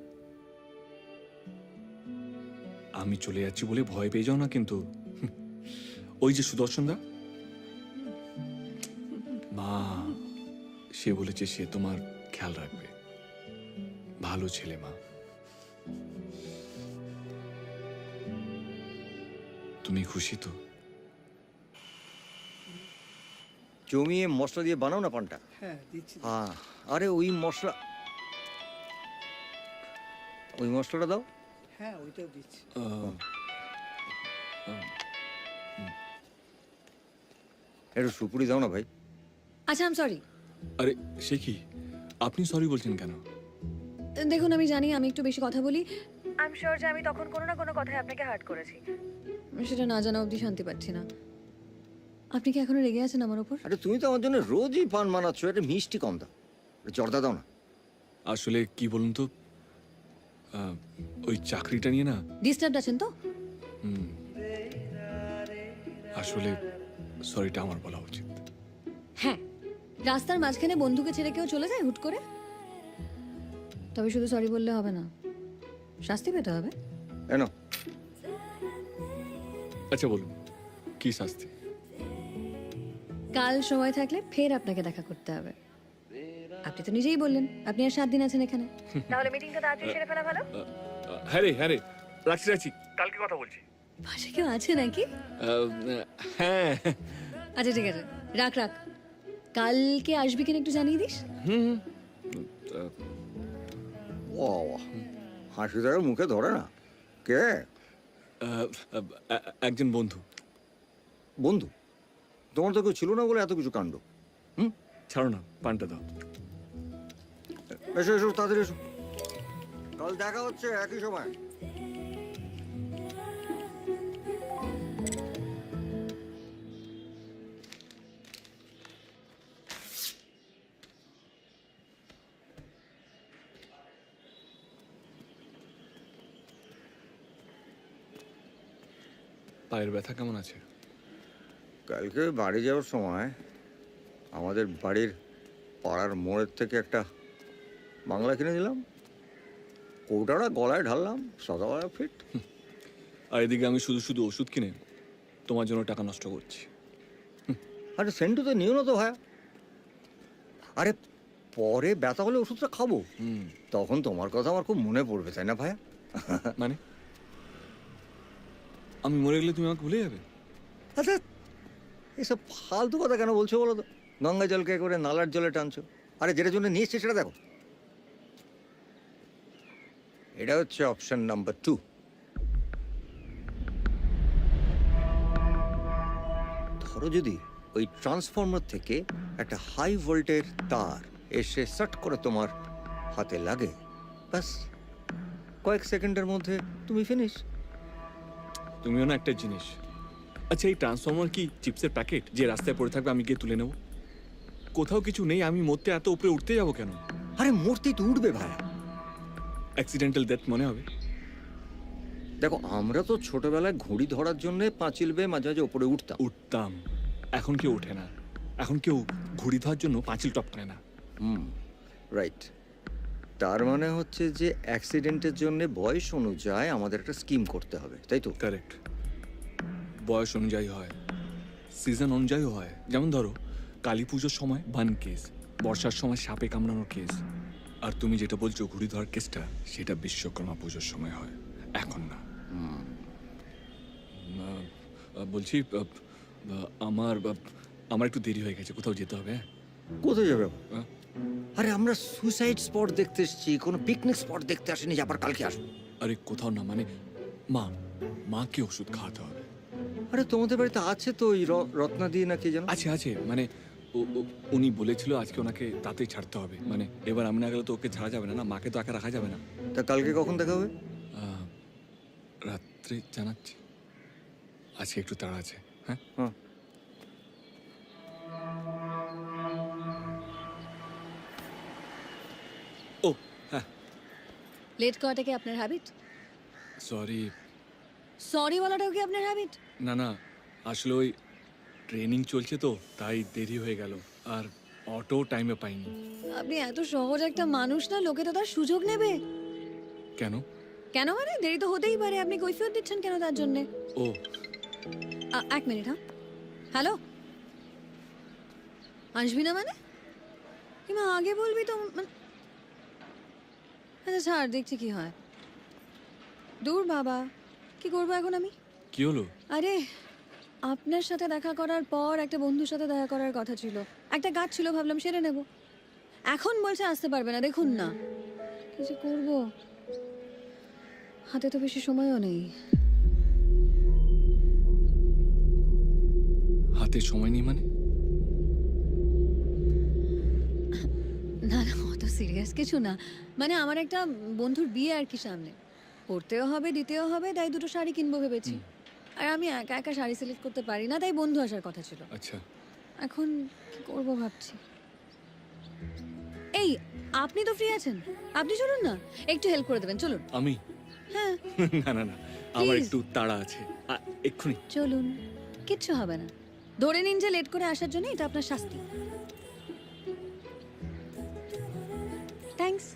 আমি চলে যাচ্ছি বলে ভয় পেয়ে যাও না কিন্তু। ওই যে সুদর্শন দা, মা, সে বলেছে সে তোমার খেয়াল রাখবে। ভালো ছেলে মা। তুমি খুশি তো? জমিয়ে মশলা দিয়ে বানাও না পানটা। হ্যাঁ দিচ্ছি। হ্যাঁ, আরে ওই মশলাটা দাও। হ্যাঁ ওইটাও দিচ্ছি। একটু সুপুরি দাও না ভাই। আচ্ছা, আই এম সরি। আরে সে কি, আপনি সরি বলছেন কেন? দেখুন, আমি জানি আমি একটু বেশি কথা বলি। আই এম শিওর যে আমি তখন কোনো না কোনো কথায় আপনাকে হার্ট করেছি। সেটা না জানা অবধি শান্তি পাচ্ছি না। আপনি কি এখনো রেগে আছেন আমার উপর? আরে তুমি তো আমার জন্য রোজই পান বানাচ্ছ, এটা মিষ্টি কম দাও, জর্দা দাও না। আসলে কি বলুন তো, ওই চাকরিটা নিয়ে না ডিস্টার্বড আছেন তো? আসলে সরিটা আমার বলা উচিত। হ্যাঁ, রাস্তার মাঝখানে বন্ধুকে ছেড়ে কেউ চলে যায় হুট করে? তবে শুধু সরি বললে হবে না, শাস্তি পেতে হবে। এনো। আচ্ছা বলুন, কি শাস্তি? কাল সময় থাকলে ফের আপনাকে দেখা করতে হবে। আপনি তো নিজেই বললেন আপনি আর 7 দিন আছেন এখানে। তাহলে মিটিংটা তাড়াতাড়ি সেরে ফেলা ভালো। হ্যাঁ রে, রাখছি, কালকে কথা বলছি। পাশে কেউ আছে নাকি? হ্যাঁ। আচ্ছা ঠিক আছে, রাখ। কালকে আসবি কিনা একটু জানিয়ে দিস। হাসি তাকে মুখে ধরে না। কে? একজন বন্ধু। বন্ধু? তোমার তো কেউ ছিল না বলে এত কিছু কাণ্ড। ছাড়ো না, পানটা দাও। এসো এসো, তাড়াতাড়ি এসো, কাল দেখা হচ্ছে একই সময়। পায়ের ব্যথা কেমন আছে? কালকে বাড়ি যাওয়ার সময় আমাদের বাড়ির পাড়ার মোড়ের থেকে একটা বাংলা কিনে দিলাম, কৌটাটা গলায় ঢাললাম, সকালবেলা ফিট। আর এদিকে আমি শুধু ওষুধ কিনে তোমার জন্য টাকা নষ্ট করছি। আরে সেন্টু তো নিও না তো ভাইয়া। আরে পরে ব্যথা হলে ওষুধটা খাবো, তখন তোমার কথা আমার খুব মনে পড়বে, তাই না ভাইয়া? মানে আমি মরে গেলে তুমি আমাকে ভুলে যাবে? আচ্ছা, এসব ফালতু কথা কেন বলছো বলো তো? গঙ্গা জলকে করে নালার জলে টানছো। আরে যেটার জন্য নিয়ে এসছে সেটা দেখো। এটা হচ্ছে অপশন নাম্বার 2। ধরো যদি ওই ট্রান্সফর্মার থেকে একটা হাই ভোল্টের তার এসে শর্ট করে তোমার হাতে লাগে, ব্যাস কয়েক সেকেন্ডের মধ্যে তুমি ফিনিশ। তুমিও না একটা জিনিস। আচ্ছা, এই ট্রান্সফর্মার কি চিপসের প্যাকেট যে রাস্তায় পড়ে থাকবে আমি গিয়ে তুলে নেব? কোথাও কিছু নেই, আমি মরতে এত উপরে উঠতে যাবো কেন? আরে মূর্তি তো উঠবে ভাই, অ্যাক্সিডেন্টাল ডেথ মনে হবে। দেখো, আমরা তো ছোটবেলায় ঘুড়ি ধরার জন্য পাঁচিল বেয়ে মাঝে মাঝে উপরে উঠতাম। এখন কেউ ওঠে না, এখন কেউ ঘুড়ি ধরার জন্য পাঁচিল টপকানে না। রাইট। তার মানে হচ্ছে যে অ্যাক্সিডেন্টের জন্য বয়স অনুযায়ী আমাদের একটা স্কিম করতে হবে, তাই তো? কারেক্ট। বয়স অনুযায়ী হয়, সিজন অনুযায়ী হয়। যেমন ধরো কালী পুজোর সময় বান কেস, বর্ষার সময় সাপে কামড়ানোর কেস, আর তুমি যেটা বলছো ঘুড়ি ধরার কেসটা, সেটা বিশ্বকর্মা পুজোর সময় হয়, এখন না। বলছি আমার একটু দেরি হয়ে গেছে, কোথাও যেতে হবে। কোথায় যাবে? আরে আমরা সুইসাইড স্পট দেখতে এসেছি, কোনো পিকনিক স্পট দেখতে আসেনি যে আবার কালকে আসবো। আরে কোথাও না, মানে মাকে ওষুধ খাওয়াতে হবে। আরে তোমাদের বাড়িতে আছে তো ওই রত্নাদি না কি জানো? আছে মানে উনি বলেছিল আজকে ওনাকে তাতেই ছাড়তে হবে, মানে এবার আমি না গেলে তো ওকে ছাড়া যাবে না, মাকে তো একা রাখা যাবে না। তা কালকে কখন দেখা হবে? রাত্রে জানাচ্ছি, আজকে একটু তাড়া আছে। হ্যাঁ হ্যাঁ। ও হ্যাঁ, লেট করাটা কি আপনার হ্যাবিট? সরি। সরি বলাটাও কি আপনার হ্যাবিট? না আসলে ওই ট্রেনিং চলছে তো তাই দেরি হয়ে গেল, আর অটো টাইমে পাইনি। আপনি এত সহজ একটা মানুষ না, লোকে তো তার সুযোগ নেবে। কেন? কেন মানে দেরি তো হতেই পারে, আপনি কৈফিয়ত দিচ্ছেন কেন তার জন্যে? ও এক মিনিট, হ্যাঁ হ্যালো, আসবি না মানে? কিংবা আগে বলবি তো মানে। আচ্ছা ছাড়, দেখছি কি হয়। দূর বাবা, কি করবো এখন আমি? কি হলো? আরে আপনার সাথে দেখা করার পর একটা বন্ধুর সাথে দেখা করার কথা ছিল, একটা কাজ ছিল, ভাবলাম সেরে নেব। এখন বলছে আসতে পারবে না, দেখুন না কি যে করবো, হাতে তো বেশি সময়ও নেই। হাতে সময় নেই মানে? না অত সিরিয়াস কিছু না, মানে আমার একটা বন্ধুর বিয়ে আর কি সামনে, পড়তেও হবে দিতেও হবে, তাই দুটো শাড়ি কিনবো ভেবেছি। আর আমি একা একা শাড়ি সিলেক্ট করতে পারি না, তাই বন্ধু আসার কথা ছিল। আচ্ছা এখন কি করবো ভাবছি। এই আপনি তো ফ্রি আছেন, আপনি চলুন না, একটু হেল্প করে দেবেন, চলুন। আমি? হ্যাঁ না আমার Please. একটু তাড়া আছে, এক্ষুনি। চলুন, কিচ্ছু হবে না। ধরে নিন যে লেট করে আসার জন্য এটা আপনার শাস্তি। থ্যাঙ্কস।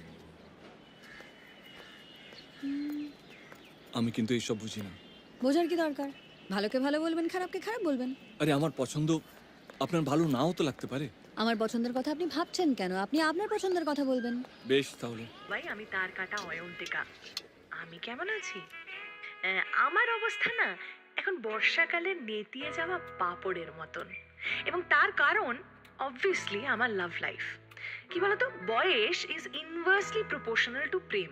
আমি কিন্তু এইসব বুঝি না। বোঝার কি দরকার, ভালোকে ভালো বলবেন, খারাপকে খারাপ বলবেন। আরে আমার পছন্দ আপনার ভালো নাও তো লাগতে পারে। আমার পছন্দের কথা আপনি ভাবছেন কেন? আপনি আপনার পছন্দের কথা বলবেন। বেশ তাহলে। ভাই আমি তার কাটা অয়ন্তিকা। আমি কেমন আছি? আমার অবস্থা না এখন বর্ষাকালে নেতিয়ে যাওয়া পাপড়ের মতন, এবং তার কারণ অবভিয়াসলি আমার লাভ লাইফ। কি বলতো, বয়স ইজ ইনভার্সলি প্রপোর্শনাল টু প্রেম।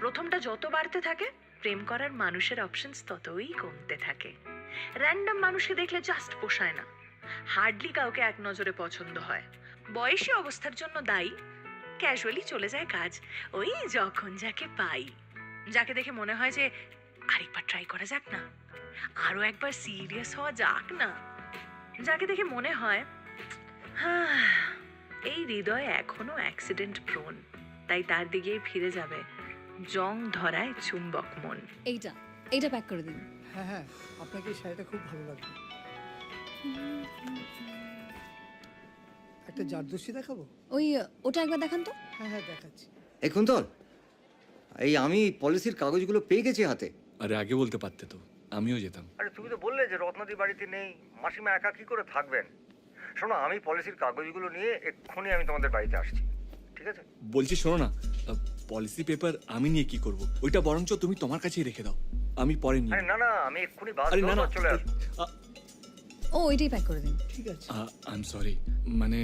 প্রথমটা যত বাড়তে থাকে, প্রেম করার মানুষের অপশনস ততই কমতে থাকে। র্যান্ডম মানুষকে দেখলে জাস্ট পোষায় না, হার্ডলি কাউকে এক নজরে পছন্দ হয়। বয়সী অবস্থার জন্য দায়ী, ক্যাজুয়ালি চলে যায় কাজ। ওই যখন যাকে পাই, যাকে দেখে মনে হয় যে আরেকবার ট্রাই করা যাক না, আরো একবার সিরিয়াস হওয়া যাক না, যাকে দেখে মনে হয় এই হৃদয় এখনো অ্যাক্সিডেন্ট প্রোন, তাই তার দিকেই ফিরে যাবে জং ধরায় চুম্বক মন। এইটা প্যাক করে দিন। হ্যাঁ আপনাকে এই শাড়িটা খুব ভালো লাগবে। একটা জারদস্যি দেখাবো? ওটা একবার দেখান তো। হ্যাঁ দেখাচ্ছি। এই কুন্তল, এই আমি পলিসির কাগজগুলো পেয়ে গেছি হাতে। আরে আগে বলতে পারতে তো, আমিও যেতাম। আরে তুমি তো বললে যে রত্নাদি বাড়িতে নেই, মাসিমা একা কি করে থাকবেন। শোনো, আমি পলিসির কাগজগুলো নিয়ে এক্ষুনি আমি তোমাদের বাড়িতে আসছি, ঠিক আছে? বলছি শোনো না, পলিসি পেপার আমি নিয়ে কি করব? ওইটা বরঞ্চ তুমি তোমার কাছেই রেখে দাও, আমি পরে নিয়ে। আরে না আমি এক্ষুনি বাস আরে না ধরবো, চলে আসবো। ওইটাই প্যাক করে দিন। ঠিক আছে। আই এম সরি, মানে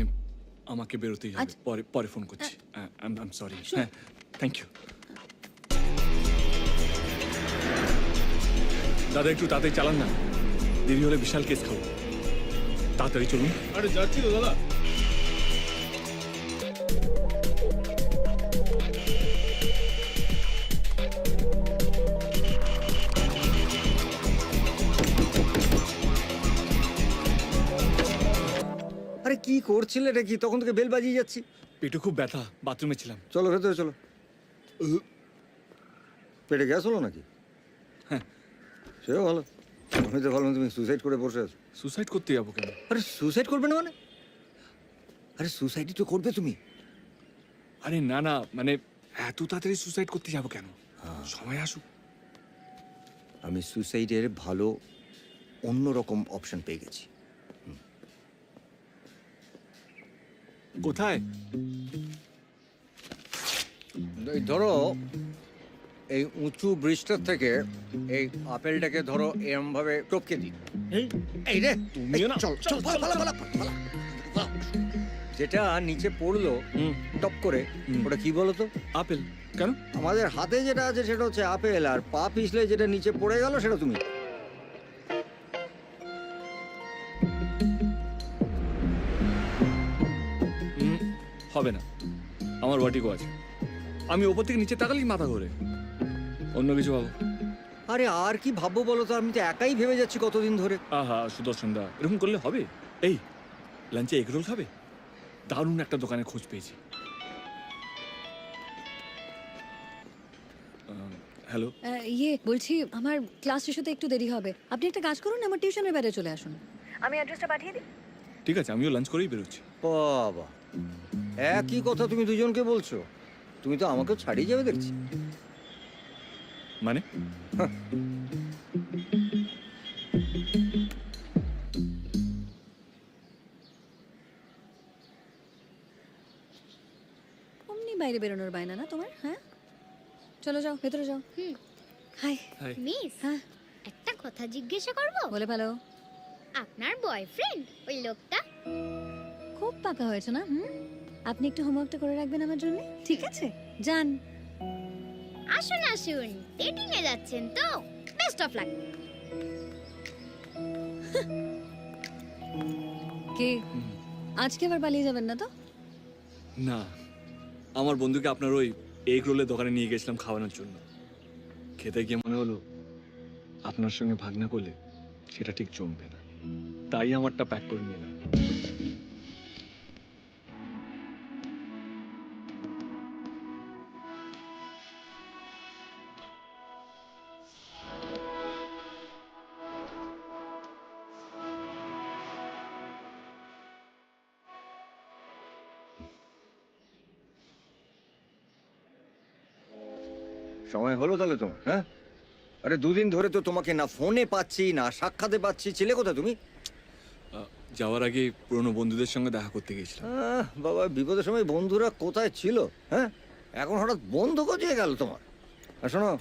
আমাকে বেরোতেই হবে, আচ্ছা। পরে ফোন করছি। I am sorry. হ্যাঁ থ্যাংক ইউ দাদা, একটু তাড়াতাড়ি চালান না, দেরি হলে বিশাল কেস খাবো। তাড়াতাড়ি চলুন। আরে যাচ্ছি তো দাদা। আরে কি করছিলে এটা কি? তখন থেকে বেল বাজিয়ে যাচ্ছি। পেটে খুব ব্যথা, বাথরুমে ছিলাম। চলো ভেতরে চলো। পেটে গ্যাস হলো নাকি? হ্যাঁ। সেও ভালো, আমি তো ভাবলাম তুমি সুসাইড করে বসে আছো। সুসাইড করতে যাবো কেন? আরে সুসাইড করবে না মানে? আরে সুসাইডই তো করবে তুমি। আরে না মানে এত তাড়াতাড়ি সুসাইড করতে যাবো কেন? সময় আসুক। আমি সুসাইডের ভালো অন্যরকম অপশন পেয়ে গেছি। কোথায়? এই ধরো, এই উঁচু ব্রিজটার থেকে এই আপেলটাকে ধরো এরম ভাবে টপকে দিই। এই রে, তুমিও না। চল চল, পালা, পালা, পালা, পালা। যেটা নিচে পড়লো টপ করে, ওটা কি বলো তো? আপেল। কেন? আমাদের হাতে যেটা আছে সেটা হচ্ছে আপেল, আর পা পিছলে যেটা নিচে পড়ে গেল সেটা তুমি। হবে না, আমার ওয়াটিকো আছে। আমি ওপর থেকে নিচে তাকালেই মাথা ঘোরে। অন্য কিছু ভাবো। আরে আর কি ভাববো বলো তো, আমি তো একাই ভেবে যাচ্ছি কতদিন ধরে। আহা সুদর্শন দা, এরকম করলে হবে? এই লাঞ্চে এগ রোল খাবে? দারুণ একটা দোকানে খোঁজ পেয়েছি। হ্যালো, বলছি আমার ক্লাস শেষ হতে একটু দেরি হবে, আপনি একটা কাজ করুন, আমার টিউশনের বাইরে চলে আসুন, আমি অ্যাড্রেসটা পাঠিয়ে দিই। ঠিক আছে, আমিও লাঞ্চ করেই বেরোচ্ছি। বাবা, একই কথা তুমি দুজনকে বলছো? তুমি তো আমাকেও ছাড়িয়ে যাবে দেখছি। মানে? অমনি বাইরে বেরোনোর বায়না না তোমার? হ্যাঁ চলো, যাও ভেতরে যাও। হাই। মিস, হ্যাঁ একটা কথা জিজ্ঞাসা করব? বলে ভালো। আপনার বয়ফ্রেন্ড ওই লোকটা? খুব পাকা হয়েছে না? আপনি একটু হোমওয়ার্কটা করে রাখবেন আমার জন্য, ঠিক আছে? যান। আসুন আসুন, ডেটিং এ যাচ্ছেন তো? Best of luck. কে আজকে আবার পালিয়ে যাবেন না তো? না, আমার বন্ধুকে আপনার ওই এগ রোলের দোকানে নিয়ে গেছিলাম খাওয়ানোর জন্য। খেতে গিয়ে মনে হলো আপনার সঙ্গে ভাগ না করলে সেটা ঠিক জমবে না, তাই আমারটা প্যাক করে নিলাম। সময় হলো তাহলে তোমার? হ্যাঁ, আরে দুদিন ধরে তো তোমাকে না ফোনে পাচ্ছি না সাক্ষাতে পাচ্ছি। ছিলে কোথায় তুমি? যাওয়ার আগে পুরনো বন্ধুদের সঙ্গে দেখা করতে গেছিলাম। বাবা, বিপদের সময় বন্ধুরা কোথায় ছিল? হ্যাঁ, এখন হঠাৎ বন্ধু কোথায় গেল তোমার? আর শোনো,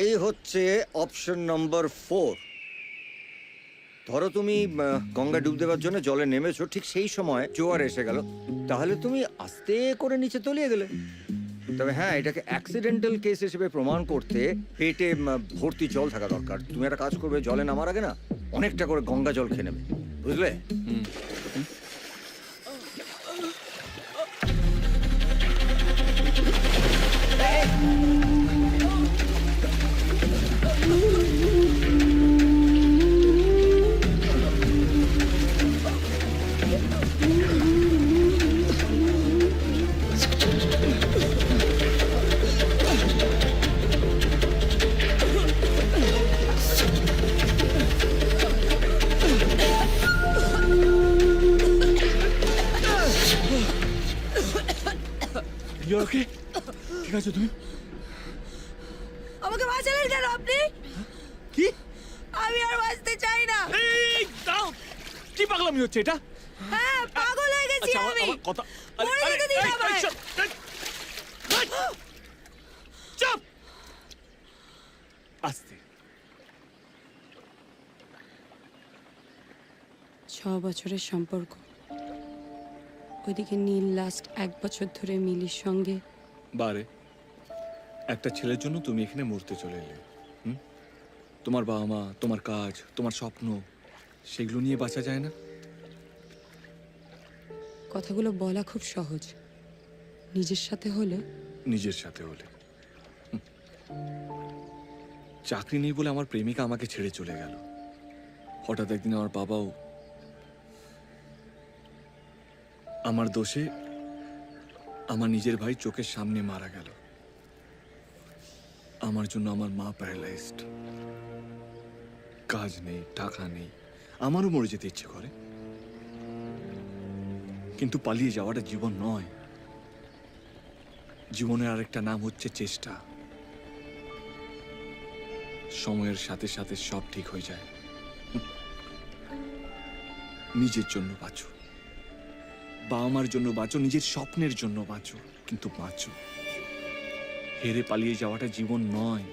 এই হচ্ছে অপশন নম্বর 4। ধরো তুমি গঙ্গা ডুব দেওয়ার জন্য জলে নেমেছো, ঠিক সেই সময় জোয়ার এসে গেল, তাহলে তুমি আস্তে করে নিচে তলিয়ে গেলে। তবে হ্যাঁ, এটাকে অ্যাক্সিডেন্টাল কেস হিসেবে প্রমাণ করতে পেটে ভর্তি জল থাকা দরকার। তুমি একটা কাজ করবে, জলে নামার আগে না অনেকটা করে গঙ্গা জল খেয়ে নেবে, বুঝলে? ওকে, ঠিক আছে তুমি? আমাকে বাঁচালেন কেন আপনি? কি? আমি আর বাঁচতে চাই না। এই দাও, কি পাগলামি হচ্ছে এটা? হ্যাঁ, পাগল হয়ে গেছি আমি। কথা মরে যেতে দিন আমায়। চুপ! আস্তে। 6 বছরের সম্পর্ক, ওইদিকে নীল লাস্ট 1 বছর ধরে মিলির সঙ্গে। বারে একটা ছেলের জন্য তুমি এখানে মরতে চলে এলে। তোমার বাবা মা, তোমার কাজ, তোমার স্বপ্ন, সেগুলো নিয়ে বাঁচা যায় না? কথাগুলো বলা খুব সহজ, নিজের সাথে হলে। নিজের সাথে হলে। চাকরি নেই বলে আমার প্রেমিকা আমাকে ছেড়ে চলে গেল। হঠাৎ একদিন আমার বাবাও আমার দোষে আমার নিজের ভাই চোখের সামনে মারা গেল। আমার জন্য আমার মা প্যারালাইজড। কাজ নেই, টাকা নেই, আমারও মরে যেতে ইচ্ছে করে, কিন্তু পালিয়ে যাওয়াটা জীবন নয়। জীবনের আরেকটা নাম হচ্ছে চেষ্টা। সময়ের সাথে সাথে সব ঠিক হয়ে যায়। নিজের জন্য বাঁচো, বাবা মার জন্য বাঁচো, নিজের স্বপ্নের জন্য বাঁচো, কিন্তু বাঁচো। হেরে পালিয়ে যাওয়াটা জীবন নয়।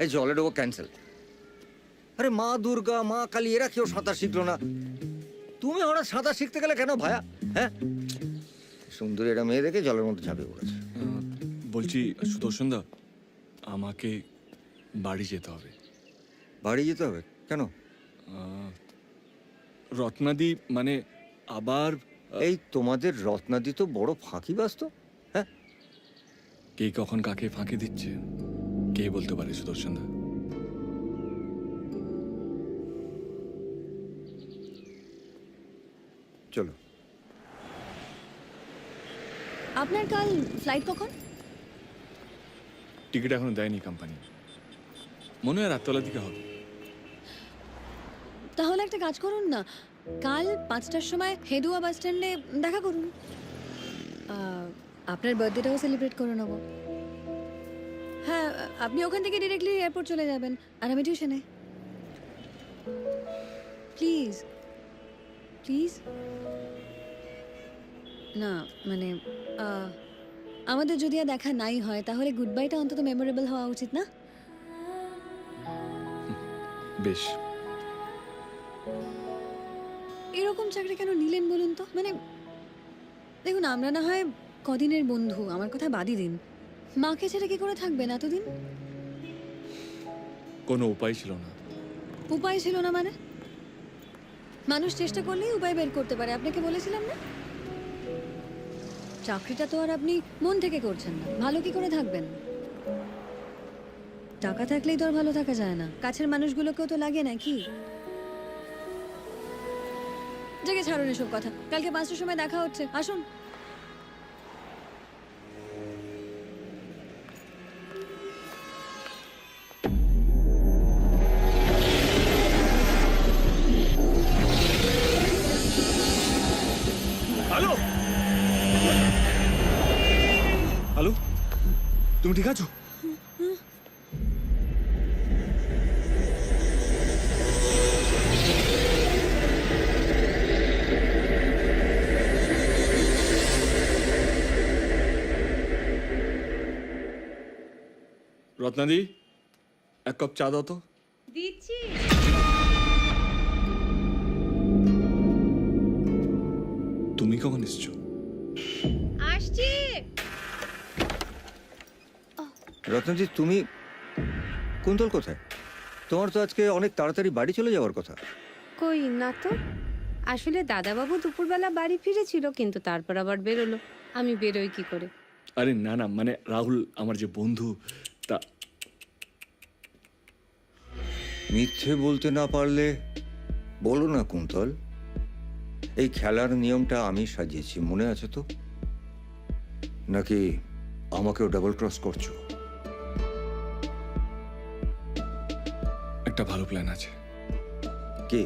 এই জলে ডোবো ক্যান্সেল। আরে মা দুর্গা, মা কালী এরা কেউ সাঁতার শিখলো না, তুমি হঠাৎ সাঁতার শিখতে গেলে কেন ভায়া? হ্যাঁ, সুন্দরী একটা মেয়ে দেখে জলের মধ্যে ঝাঁপিয়ে পড়েছে। বলছি সুদর্শন দা, আমাকে বাড়ি যেতে হবে। বাড়ি যেতে হবে কেন? রত্নাদি মানে আবার এই তোমাদের রত্নাদি তো বড় ফাঁকিবাজ তো। হ্যাঁ, কে কখন কাকে ফাঁকি দিচ্ছে কে বলতে পারে সুদর্শন দা? চলো। আপনার কাল ফ্লাইট কখন? টিকিট এখনো দেয়নি কোম্পানি, মনে হয় রাততলার দিকে হবে। তাহলে একটা কাজ করুন না, কাল 5টার সময় হেদুয়া বাস স্ট্যান্ডে দেখা করুন। আপনার বার্থডেটাও সেলিব্রেট করে নেব। হ্যাঁ, আপনি ওখান থেকে ডিরেক্টলি এয়ারপোর্ট চলে যাবেন আর আমি টিউশনে। Please please. না মানে আমাদের যদি আর দেখা নাই হয় তাহলে গুড বাইটা অন্তত মেমোরেবল হওয়া উচিত না? বেশ। এরকম চাকরি কেন নিলেন বলুন তো? মানে দেখুন, আমরা না হয় কদিনের বন্ধু, আমার কথা বাদই দিন, মাকে ছেড়ে কি করে থাকবেন এতদিন? কোনো উপায় ছিল না। উপায় ছিল না মানে? মানুষ চেষ্টা করলেই উপায় বের করতে পারে, আপনাকে বলেছিলাম না? চাকরিটা তো আর আপনি মন থেকে করছেন না, ভালো কি করে থাকবেন? টাকা থাকলেই তো আর ভালো থাকা যায় না, কাছের মানুষগুলোকেও তো লাগে নাকি? জায়গা ছাড়ুন এসব কথা, কালকে 5টার সময় দেখা হচ্ছে, আসুন। হ্যালো হ্যালো, তুমি ঠিক আছো? রত্নাদি, এক কাপ চা দাও তো। দিচ্ছি। তুমি কখন এসছো? আসছি। রত্নজি, তুমি কুন্তল কোথায়? তোমার তো আজকে অনেক তাড়াতাড়ি বাড়ি চলে যাওয়ার কথা। কই না তো, আসলে দাদাবাবু দুপুরবেলা বাড়ি ফিরেছিল, কিন্তু তারপর আবার বেরোলো। আমি বেরোই কি করে? আরে না না, মানে রাহুল আমার যে বন্ধু, তা মিথ্যে বলতে না পারলে বলো না কুন্তল। এই খেলার নিয়মটা আমি সাজিয়েছি, মনে আছে তো? নাকি আমাকেও ডাবল ক্রস করছো? একটা ভালো প্ল্যান আছে। কি?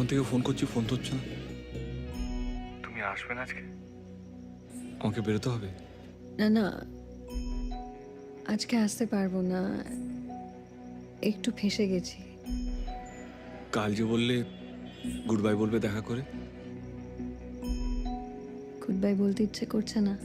তখন থেকে ফোন করছি, ফোন ধরছো না। তুমি আসবে না আজকে? আমাকে বেরোতে হবে। না না, আজকে আসতে পারবো না, একটু ফেঁসে গেছি। কাল যে বললে গুড বাই বলবে দেখা করে। গুড বাই বলতে ইচ্ছে করছে না।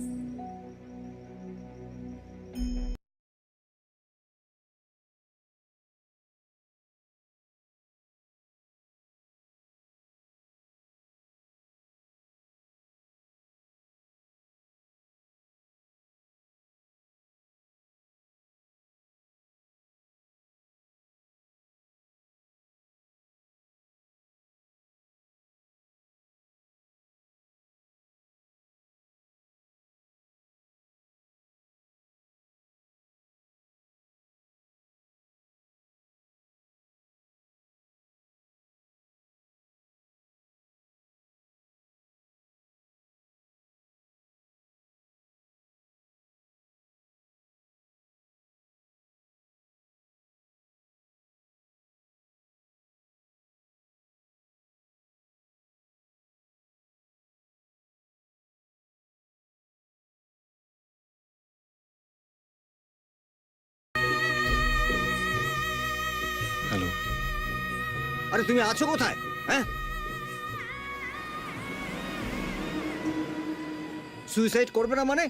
হ্যালো। আরে তুমি আছো কোথায়? হ্যাঁ, সুইসাইড করবে না মানে?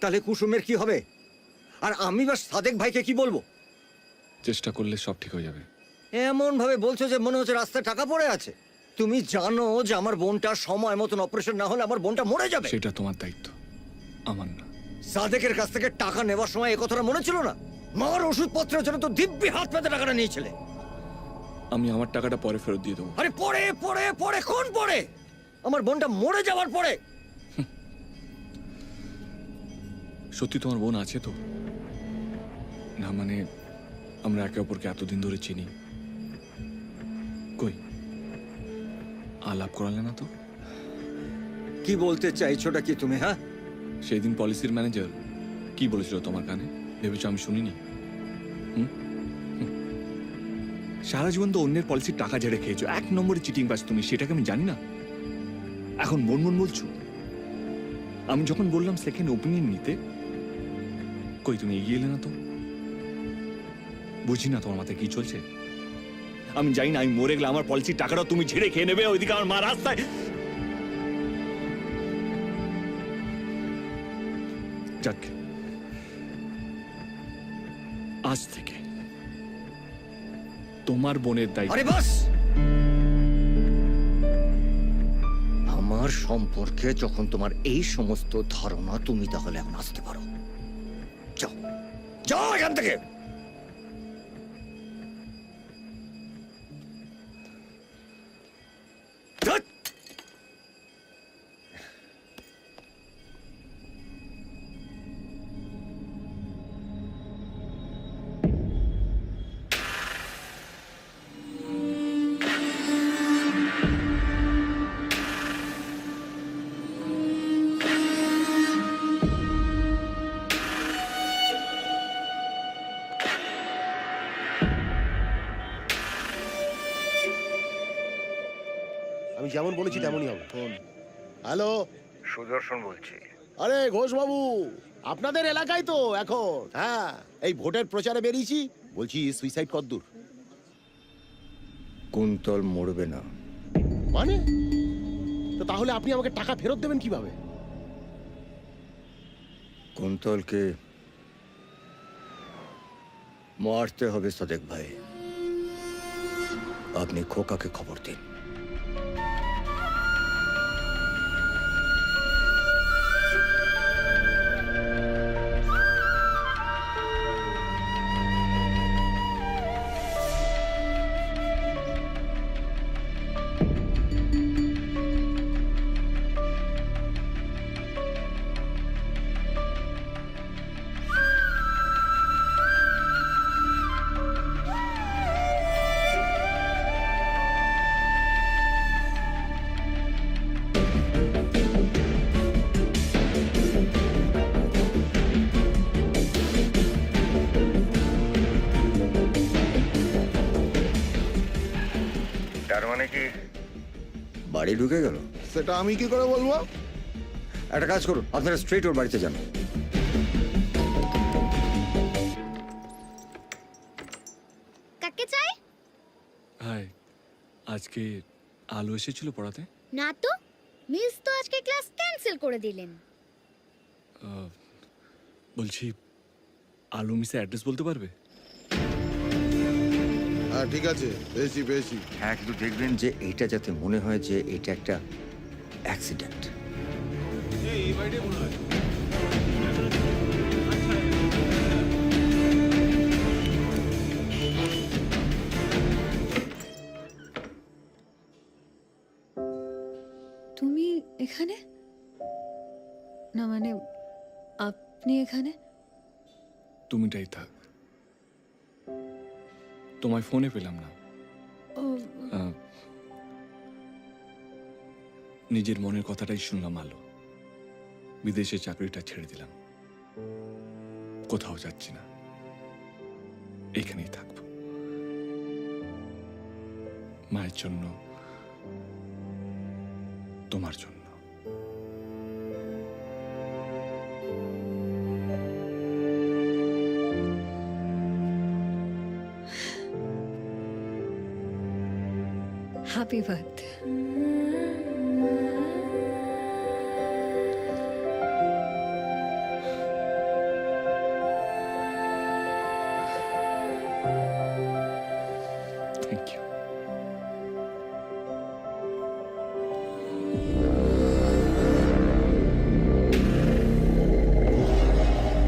তাহলে কুসুমের কি হবে? আর আমি বা সাদেক ভাইকে কি বলবো? চেষ্টা করলে সব ঠিক হয়ে যাবে। এমন ভাবে বলছো যে মনে হচ্ছে রাস্তায় টাকা পড়ে আছে। তুমি জানো যে আমার বোনটা সময় মতন অপারেশন না হলে আমার বোনটা মরে যাবে। সেটা তোমার দায়িত্ব, আমার না। সাদেকের কাছ থেকে টাকা নেওয়ার সময় এই কথাটা মনে ছিল না? মার ওষুধপত্রের জন্য তো দিব্যি হাত পেতে টাকাটা নিয়েছিলে। আমি আমার টাকাটা পরে ফেরত দিয়ে দেবো। আরে পরে পরে পরে কোন পরে? আমার বোনটা মরে যাওয়ার পরে। সত্যি তোমার বোন আছে তো? না মানে আমরা একে অপরকে এতদিন ধরে চিনি, কই আলাপ করালে না তো? কি বলতে চাইছোটা কি তুমি? হ্যাঁ, সেই দিন পলিসির ম্যানেজার কি বলেছিল তোমার কানে? ভেবেছো আমি শুনিনি? সারা জীবন তো অন্যের পলিসির টাকা ঝেড়ে খেয়েছো, 1 নম্বরে চিটিং বাজ তুমি, সেটাকে আমি জানি না? এখন বোন বোন বলছো। আমি যখন বললাম সেকেন্ড ওপিনিয়ন নিতে, কই তুমি এগিয়ে এলে না তো? বুঝি না তোমার মাথায় কি চলছে। আমি জানি না আমি মরে গেলে আমার পলিসির টাকাটা তুমি ঝেড়ে খেয়ে নেবে, ওইদিকে আমার মা রাস্তায়। যাক, আজ থেকে তোমার বোনের দায়িত্ব। আরে বাস, আমার সম্পর্কে যখন তোমার এই সমস্ত ধারণা, তুমি তাহলে এখন আসতে পারো। যাও যাও এখান থেকে। ধ্যাৎ। আমি যেমন বলেছি তেমনই হবে। ফোন। হ্যালো, সুদর্শন বলছি। আরে ঘোষ বাবু, আপনাদের এলাকায় তো এখন। হ্যাঁ, এই ভোটের প্রচারে বেরিয়েছি। বলছি সুইসাইড কদ্দূর? কুন্তল মরবে না। মানে? তো তাহলে আপনি আমাকে টাকা ফেরত দেবেন কিভাবে? কুন্তলকে মারতে হবে সাদেক ভাই। আপনি খোকাকে খবর দিন। বাড়ি ঢুকে গেল? সেটা আমি কি করে বলবো? একটা কাজ করুন, আপনারা স্ট্রেট ওর বাড়িতে যান। কাকে চাই? হাই, আজকে আলো এসেছিল পড়াতে? না তো, মিস তো আজকে ক্লাস ক্যান্সেল করে দিলেন। বলছি, আলো মিসের অ্যাড্রেস বলতে পারবে? হ্যাঁ ঠিক আছে, পেয়েছি পেয়েছি। হ্যাঁ, কিন্তু দেখবেন যে এইটা যাতে মনে হয় যে এটা একটা অ্যাক্সিডেন্ট। তুমি এখানে? না মানে আপনি এখানে? তুমিটাই থাক, তোমায় ফোনে পেলাম না। ও, নিজের মনের কথাটাই শুনলাম আলো। বিদেশে চাকরিটা ছেড়ে দিলাম, কোথাও যাচ্ছি না, এখানেই থাকবো। মায়ের জন্য, তোমার জন্য। Happy birthday. Thank you.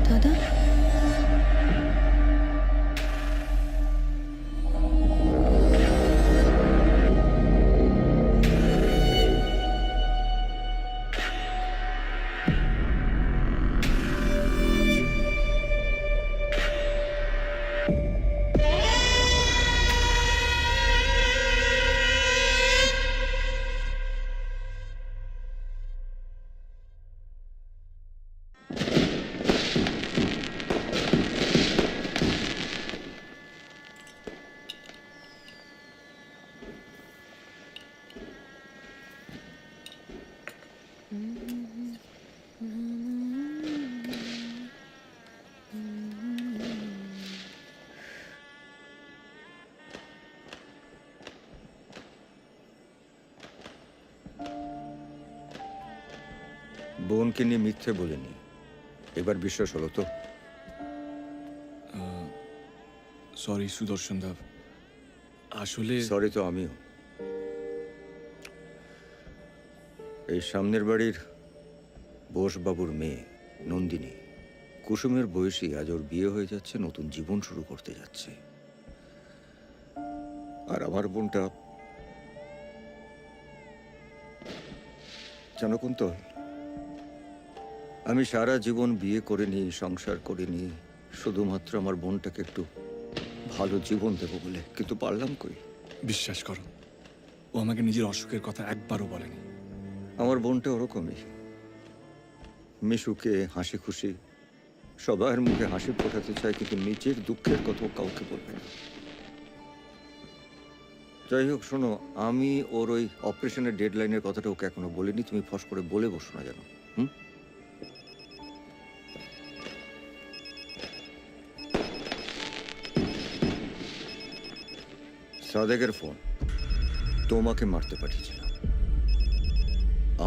দাদা, বোনকে নিয়ে মিথ্যে বলিনি, এবার বিশ্বাস হলো তো? সরি সুদর্শন দেব, আসলে সরি তো আমিও। এই সামনের বাড়ির বোসবাবুর মেয়ে নন্দিনী, কুসুমের বয়সী, আজ ওর বিয়ে হয়ে যাচ্ছে, নতুন জীবন শুরু করতে যাচ্ছে। আর আমার বোনটা জানো কুন্তল, আমি সারা জীবন বিয়ে করিনি, সংসার করিনি, শুধুমাত্র আমার বোনটাকে একটু ভালো জীবন দেবো বলে, কিন্তু পারলাম কই? বিশ্বাস করো, ও আমাকে নিজের অসুখের কথা একবারও বলেনি। আমার বোনটা ওরকমই, মিশুকে হাসি খুশি সবার মুখে হাসি ফোটাতে চায়, কিন্তু নিজের দুঃখের কথা কাউকে বলবে না। যাই হোক শোনো, আমি ওর ওই অপারেশনের ডেডলাইনের কথাটা ওকে এখনো বলিনি, তুমি ফস করে বলে বসো না যেন। সাদেকের ফোন, তোমাকে মারতে পাঠিয়েছিলাম।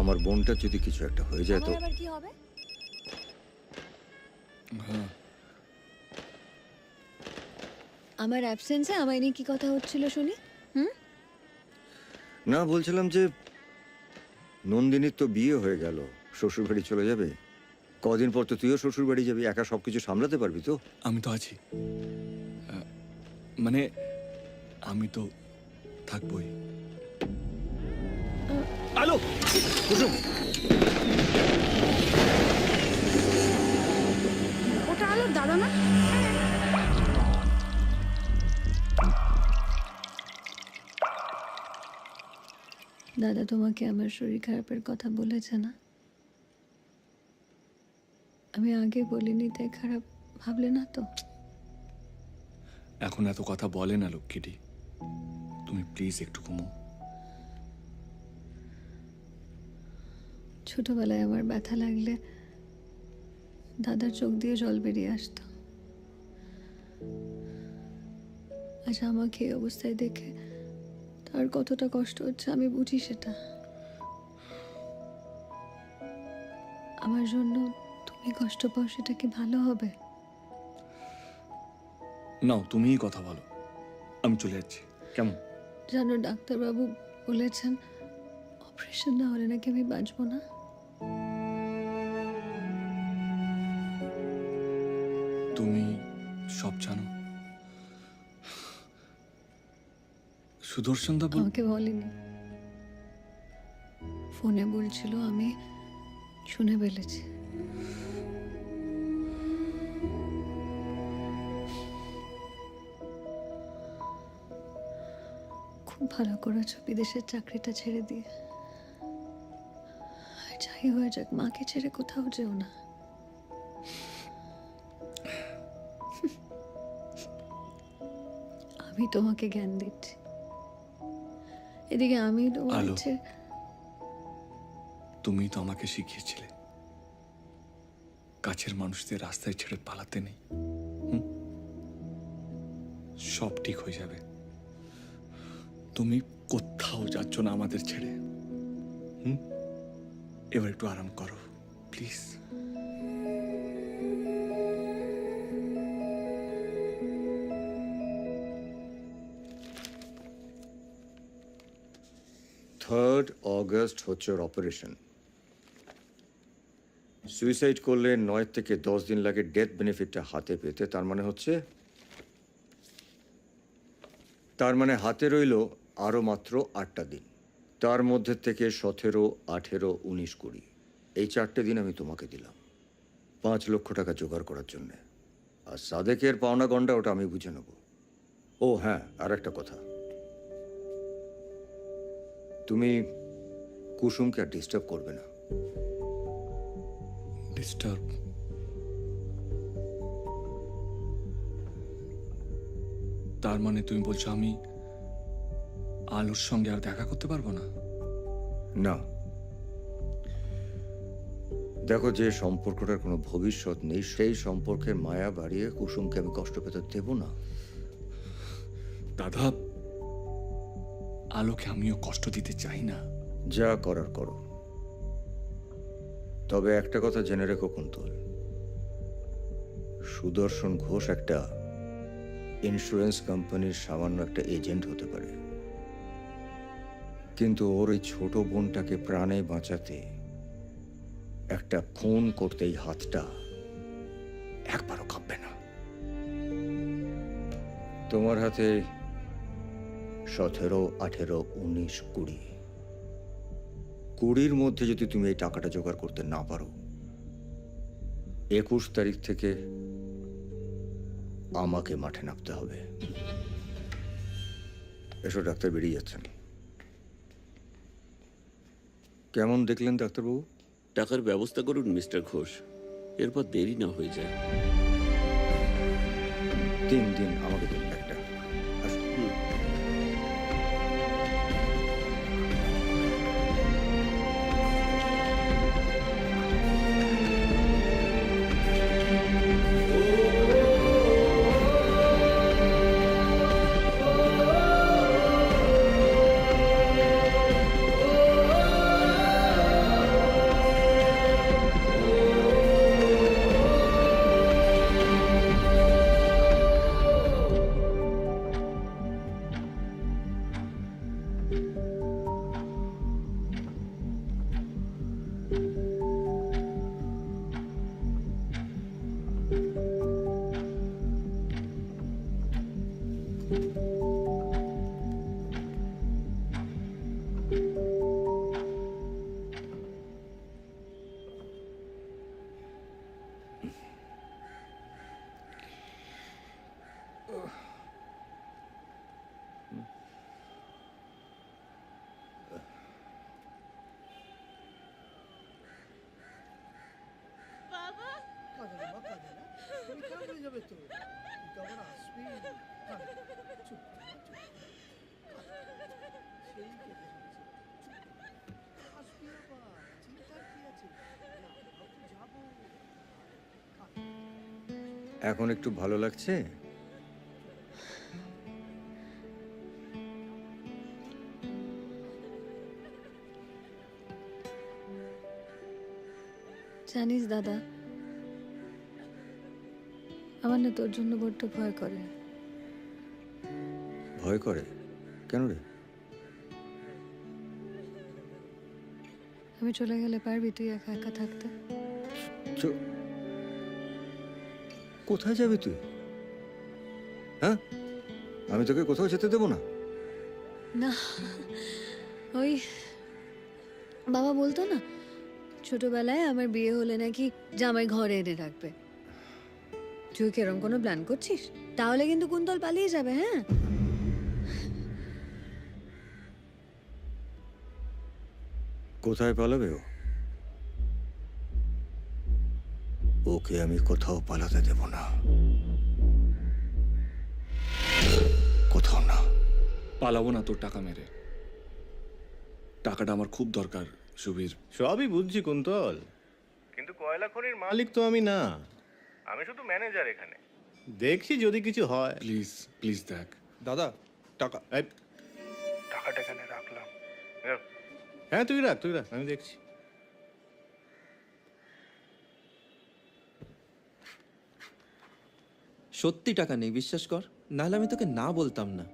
আমার বোনটা যদি কিছু একটা হয়ে যায় তো আমার আবার কি হবে? হ্যাঁ, আমার অ্যাবসেন্সে আমায় নিয়ে কি কথা হচ্ছিল শুনি? না, বলছিলাম যে নন্দিনীর তো বিয়ে হয়ে গেল, শ্বশুর বাড়ি চলে যাবে, কদিন পর তো তুইও শ্বশুর বাড়ি যাবি, একা সবকিছু সামলাতে পারবি তো? আমি তো আছি, মানে আমি তো থাকবই। আলো, কুসুম, ওটা আলোর দাদা না? দাদা তোমাকে আমার শরীর খারাপের কথা বলেছে না? আমি আগে বলিনি তাই খারাপ ভাবলে না তো? এখন এত কথা বলে না লক্ষ্মীটি, তুমি প্লিজ একটু ঘুমো। ছোটবেলায় আমার ব্যথা লাগলে দাদার চোখ দিয়ে জল বেরিয়ে আসতো। আজ আমাকে এই অবস্থায় দেখে তার কতটা কষ্ট হচ্ছে আমি বুঝি সেটা। আমার জন্য তুমি কষ্ট পাও, সেটা কি ভালো হবে? নাও তুমিই কথা বলো, আমি চলে যাচ্ছি। কেমন? জানো ডাক্তারবাবু বলেছেন অপারেশন না হলে নাকি আমি বাঁচবো না। তুমি সব জানো? সুদর্শন দা আমাকে বলেনি, ফোনে বলছিল, আমি শুনে ফেলেছি। খুব ভালো করেছো বিদেশের চাকরিটা ছেড়ে দিয়ে। আর যাই হয়ে যাক, মাকে ছেড়ে কোথাও যেও না। আমি তোমাকে জ্ঞান দিচ্ছি, এদিকে আমি তোমার আলো। ছেড়ে। তুমি তো আমাকে শিখিয়েছিলে কাছের মানুষদের রাস্তায় ছেড়ে পালাতে নেই। সব ঠিক হয়ে যাবে। তুমি কোথাও যাচ্ছ না আমাদের ছেড়ে। এবার একটু আরাম করো প্লিজ। থার্ড অগস্ট হচ্ছে ওর অপারেশন। সুইসাইড করলে 9 থেকে 10 দিন লাগে ডেথ বেনিফিটটা হাতে পেতে। তার মানে হাতে রইল আরও মাত্র 8টা দিন। তার মধ্যে থেকে 17, 18, 19, 20 এই 4টে দিন আমি তোমাকে দিলাম 5 লক্ষ টাকা জোগাড় করার জন্যে। আর সাদেকের পাওনা গন্ডা ওটা আমি বুঝে নেব। ও হ্যাঁ, আর একটা কথা, তুমি কুসুমকে আর ডিস্টার্ব করবে না। ডিস্টার্ব? তার মানে তুমি বলছো আমি আলোর সঙ্গে আর দেখা করতে পারবো না? না, দেখো, যে সম্পর্কটার কোনো ভবিষ্যৎ নেই সেই সম্পর্কের মায়া বাড়িয়ে কুসুমকে আমি কষ্ট পেতে দেব না। দাদা, আলোকে আমিও কষ্ট দিতে চাই না। যা করার করো, তবে একটা কথা জেনে রেখো কুন্তল, সুদর্শন ঘোষ একটা ইন্স্যুরেন্স কোম্পানির সামান্য একটা এজেন্ট হতে পারে, কিন্তু ওর ওই ছোট বোনটাকে প্রাণে বাঁচাতে একটা খুন করতেই হাতটা একবারও কাঁপবে না। তোমার হাতে 17, 18, 19, 20 20-র মধ্যে যদি তুমি এই টাকাটা জোগাড় করতে না পারো, 21 তারিখ থেকে আমাকে মাঠে নামতে হবে। এসো, ডাক্তার বেরিয়ে যাচ্ছেন। কেমন দেখলেন ডাক্তারবাবু? টাকার ব্যবস্থা করুন মিস্টার ঘোষ, এরপর দেরি না হয়ে যায়। 3 দিন আমাকে দিন একটা। এখন একটু ভালো লাগছে? জানিস দাদা, আমার না তোর জন্য বড্ড ভয় করে। ভয় করে? কেন রে? আমি চলে গেলে পারবি তুই একা একা থাকতে? কোথায় যাবি তুই? হ্যাঁ, আমি তোকে কোথাও যেতে দেবো না। না, ওই বাবা বলতো না ছোটবেলায় আমার বিয়ে হলে নাকি জামাই ঘরে এনে রাখবে। তুই কেরম কোনো প্ল্যান করছিস? তাহলে কিন্তু কুন্তল পালিয়ে যাবে। হ্যাঁ, কোথায় পালাবে ও? ওকে আমি কোথাও পালাতে দেব না, কোথাও না। পালাবো না তোর টাকা মেরে। টাকাটা আমার খুব দরকার সুবীর। সবই বুঝছি কুন্তল, কিন্তু কয়লা খনির মালিক তো আমি না, আমি শুধু ম্যানেজার এখানে। দেখছি যদি কিছু হয়। প্লিজ প্লিজ দেখ। দাদা টাকা। টাকাটা এখানে রাখলাম। হ্যাঁ তুই রাখ আমি দেখছি। সত্যি টাকা নেই, বিশ্বাস কর, নাহলে আমি তোকে না বলতাম না।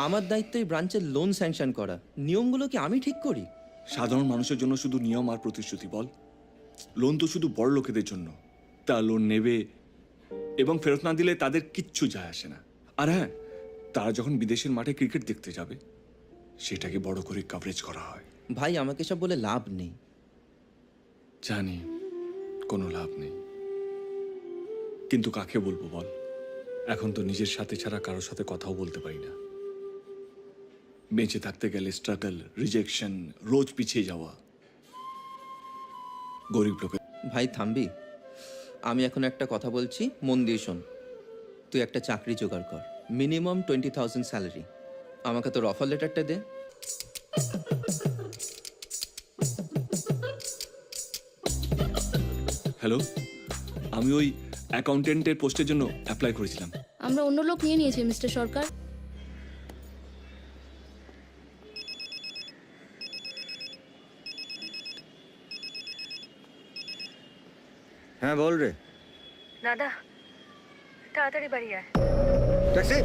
আমার দায়িত্ব এই ব্রাঞ্চের লোন স্যাংশন করা। নিয়মগুলো কি আমি ঠিক করি? সাধারণ মানুষের জন্য শুধু নিয়ম আর প্রতিশ্রুতি বল। লোন তো শুধু বড় লোকেদের জন্য। তা লোন নেবে এবং ফেরত না দিলে তাদের কিচ্ছু যায় আসে না। আর হ্যাঁ, তারা যখন বিদেশের মাঠে ক্রিকেট দেখতে যাবে সেটাকে বড় করে কভারেজ করা হয়। ভাই আমাকে সব বলে লাভ নেই। জানি কোনো লাভ নেই, কিন্তু কাকে বলবো বল? এখন তো নিজের সাথে ছাড়া কারোর সাথে কথাও বলতে পারি না। বেঁচে থাকতে গেলে স্ট্রাগল, রিজেকশন, রোজ পিছিয়ে যাওয়া। গরিব লোকে। ভাই থামবি? আমি এখন একটা কথা বলছি, মন দিয়ে শোন। তুই একটা চাকরি জোগাড় কর, মিনিমাম 20,000 স্যালারি। আমাকে তোর অফার লেটারটা দে। হ্যালো, আমি ওই অ্যাকাউন্টেন্টের পোস্টের জন্য অ্যাপ্লাই করেছিলাম। আমরা অন্য লোক নিয়ে নিয়েছি মিস্টার সরকার। হ্যাঁ বল রে। দাদা তাড়াতাড়ি বাড়ি আয়। Taxi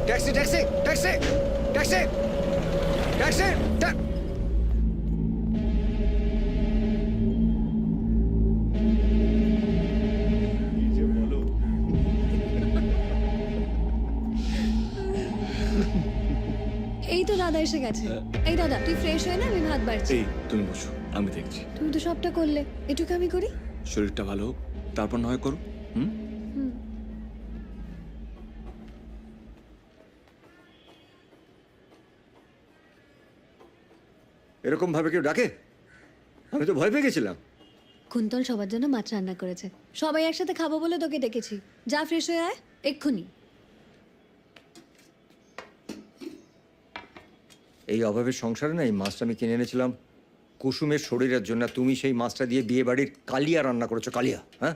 taxi taxi taxi taxi taxi. এই তো দাদা এসে গেছে। এই দাদা তুই ফ্রেশ হয়ে না, আমি ভাত বাড়ছি। এই তুমি বসো, আমি দেখছি। তুমি তো সবটা করলে, এটুকু আমি করি। শরীরটা ভালো হোক, তারপর না হয় করো। এরকম ভাবে কেউ ডাকে? আমি তো ভয় পেয়ে গেছিলাম। কুন্তল সবার জন্য মাছ রান্না করেছে, সবাই একসাথে খাবো বলে তোকে ডেকেছি। যা ফ্রেশ হয়ে আয় এক্ষুনি। এই অভাবের সংসারে না এই মাছটা আমি কিনে এনেছিলাম কুসুমের শরীরের জন্য। তুমি সেই মাছটা দিয়ে বিয়ে বাড়ির কালিয়া রান্না করেছো। কালিয়া? হ্যাঁ,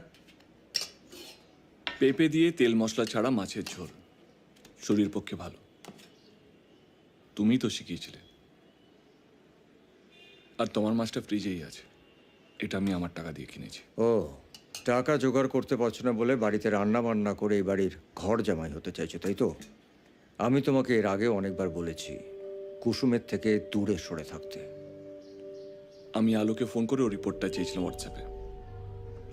পেঁপে দিয়ে তেল মশলা ছাড়া মাছের ঝোল শরীর পক্ষে ভালো। তুমিই তো শিখিয়েছিলে। আর তোমার মাছটা ফ্রিজেই আছে, এটা আমি আমার টাকা দিয়ে কিনেছি। ও, টাকা জোগাড় করতে পারছো না বলে বাড়িতে রান্না বান্না করে এই বাড়ির ঘর জামাই হতে চাইছো, তাই তো? আমি তোমাকে এর আগেও অনেকবার বলেছি কুসুমের থেকে দূরে সরে থাকতে। আমি আলোকে ফোন করে ও রিপোর্টটা চেয়েছিলাম হোয়াটসঅ্যাপে।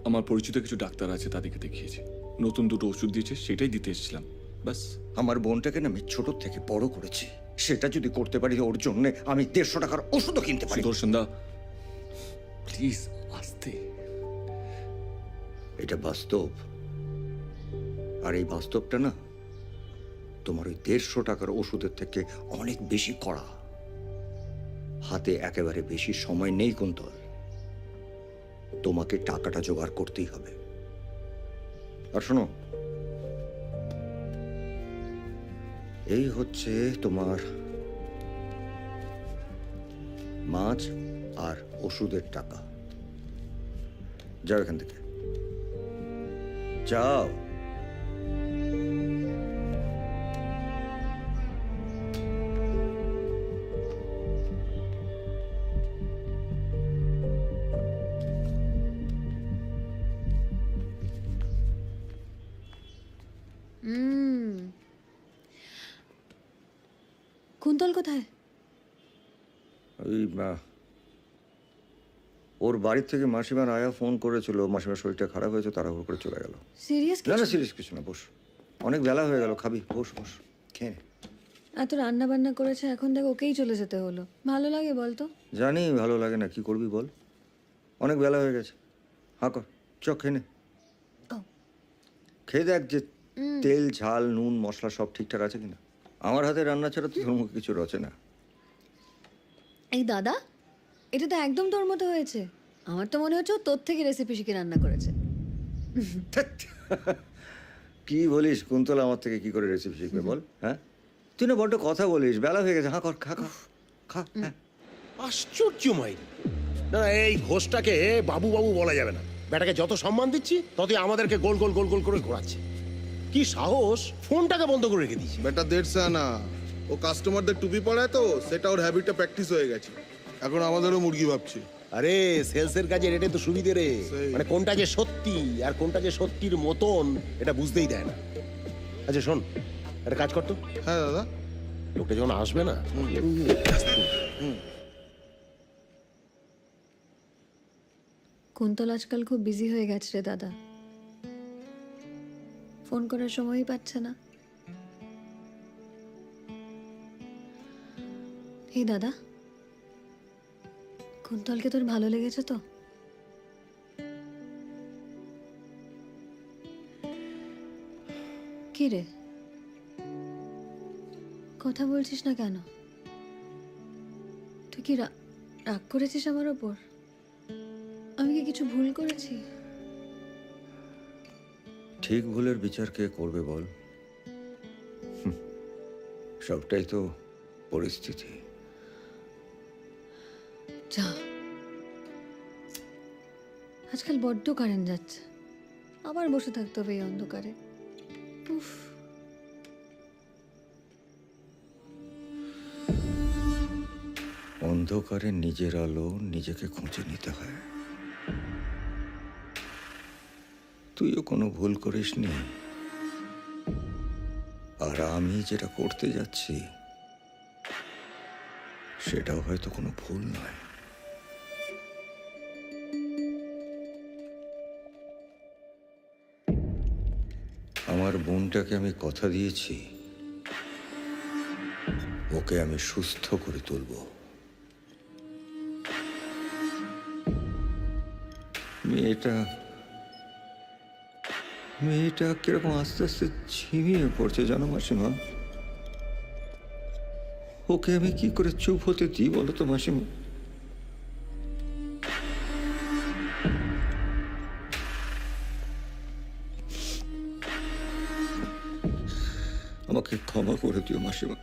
আমার পরিচিত কিছু ডাক্তার আছে, তাদেরকে দেখিয়েছি। নতুন দুটো ওষুধ দিয়েছে, সেটাই দিতে এসেছিলাম। বাস। আমার বোনটাকে না আমি ছোট থেকে বড় করেছি, সেটা যদি করতে পারি ওর জন্য আমি 150 টাকার ওষুধও কিনতে পারি। সুদর্শন দা প্লিজ আস্তে। এটা বাস্তব, আর এই বাস্তবটা না তোমার ওই 150 টাকার ওষুধের থেকে অনেক বেশি কড়া। হাতে একেবারে বেশি সময় নেই কুন্তল, তোমাকে টাকাটা জোগাড় করতেই হবে। আর শোনো, এই হচ্ছে তোমার মাছ আর ওষুধের টাকা। যাও এখান থেকে। যাও। কুন্তল কোথায়? ওই ওর বাড়ির থেকে মাসিমার আয়া ফোন করেছিল, মাসিমার শরীরটা খারাপ হয়েছে, তাড়াহুড়ো করে চলে গেল। সিরিয়াস না না, সিরিয়াস কিছু না, বস। অনেক বেলা হয়ে গেল, খাবি? বস বস, খেয়ে নে। এত রান্না বান্না করেছে, এখন দেখ ওকেই চলে যেতে হলো। ভালো লাগে বলতো? জানি ভালো লাগে না, কি করবি বল? অনেক বেলা হয়ে গেছে। হা কর, চ খেয়ে নে। খেয়ে দেখ যে তেল ঝাল নুন মশলা সব ঠিকঠাক আছে কিনা। আমার হাতে রান্না ছাড়া তো তোর মুখে কিছু রচে না। এই দাদা, এটা তো একদম তোর মতো হয়েছে। আমার তো মনে হচ্ছে ও তোর থেকে রেসিপি শিখে রান্না করেছে। কি বলিস কুন্তল, আমার থেকে কি করে রেসিপি শিখবে বল? হ্যাঁ, তুই না বড্ড কথা বলিস। বেলা হয়ে গেছে, হ্যাঁ কর, খা খা খা। হ্যাঁ, আশ্চর্যময়। না এই ঘোষটাকে বাবু বাবু বলা যাবে না। বেটাকে যত সম্মান দিচ্ছি ততই আমাদেরকে গোল গোল গোল গোল করে ঘোরাচ্ছে। কি সাহস, ফোনটাকে বন্ধ করে রেখে দিয়েছি। বেটা দেড়ছে না, ও কাস্টমারদের টুপি পড়ায় তো, সেটা ওর হ্যাবিটটা প্র্যাকটিস হয়ে গেছে। এখন আমাদেরও মুরগি ভাবছে। আরে সেলসের কাজে রেটে তো সুবিধে রে, মানে কোনটা যে সত্যি আর কোনটা যে সত্যির মতন এটা বুঝতেই দেয় না। আচ্ছা শোন, একটা কাজ করতো। হ্যাঁ দাদা। লোকটা যখন আসবে না, কুন্তল আজকাল খুব বিজি হয়ে গেছে রে দাদা, ফোন করার সময়ই পাচ্ছে না। এই দাদা, কুন্তলকে তোর ভালো লেগেছে তো? কি রে, কথা বলছিস না কেন? তুই কি রাগ করেছিস আমার ওপর? আমি কি কিছু ভুল করেছি? ঠিক ভুলের বিচার কে করবে বল? সবটাই তো পরিস্থিতি। যা, আজকাল বড্ড কারেন্ট যাচ্ছে, আবার বসে থাকতে হবে এই অন্ধকারে। উফ, অন্ধকারে নিজের আলো নিজেকে খুঁজে নিতে হয়। তুইও কোনো ভুল করিসনি, আর আমি যেটা করতে যাচ্ছি সেটাও হয়তো কোনো ভুল নয়। আমার বোনটাকে আমি কথা দিয়েছি, ওকে আমি সুস্থ করে তুলব। মেয়েটা কিরকম আস্তে আস্তে ঝিমিয়ে পড়ছে জানো মাসিমা। ওকে আমি কি করে চুপ হতে দিই বলো তো মাসিমা? আমাকে ক্ষমা করে দিও মাসিমা।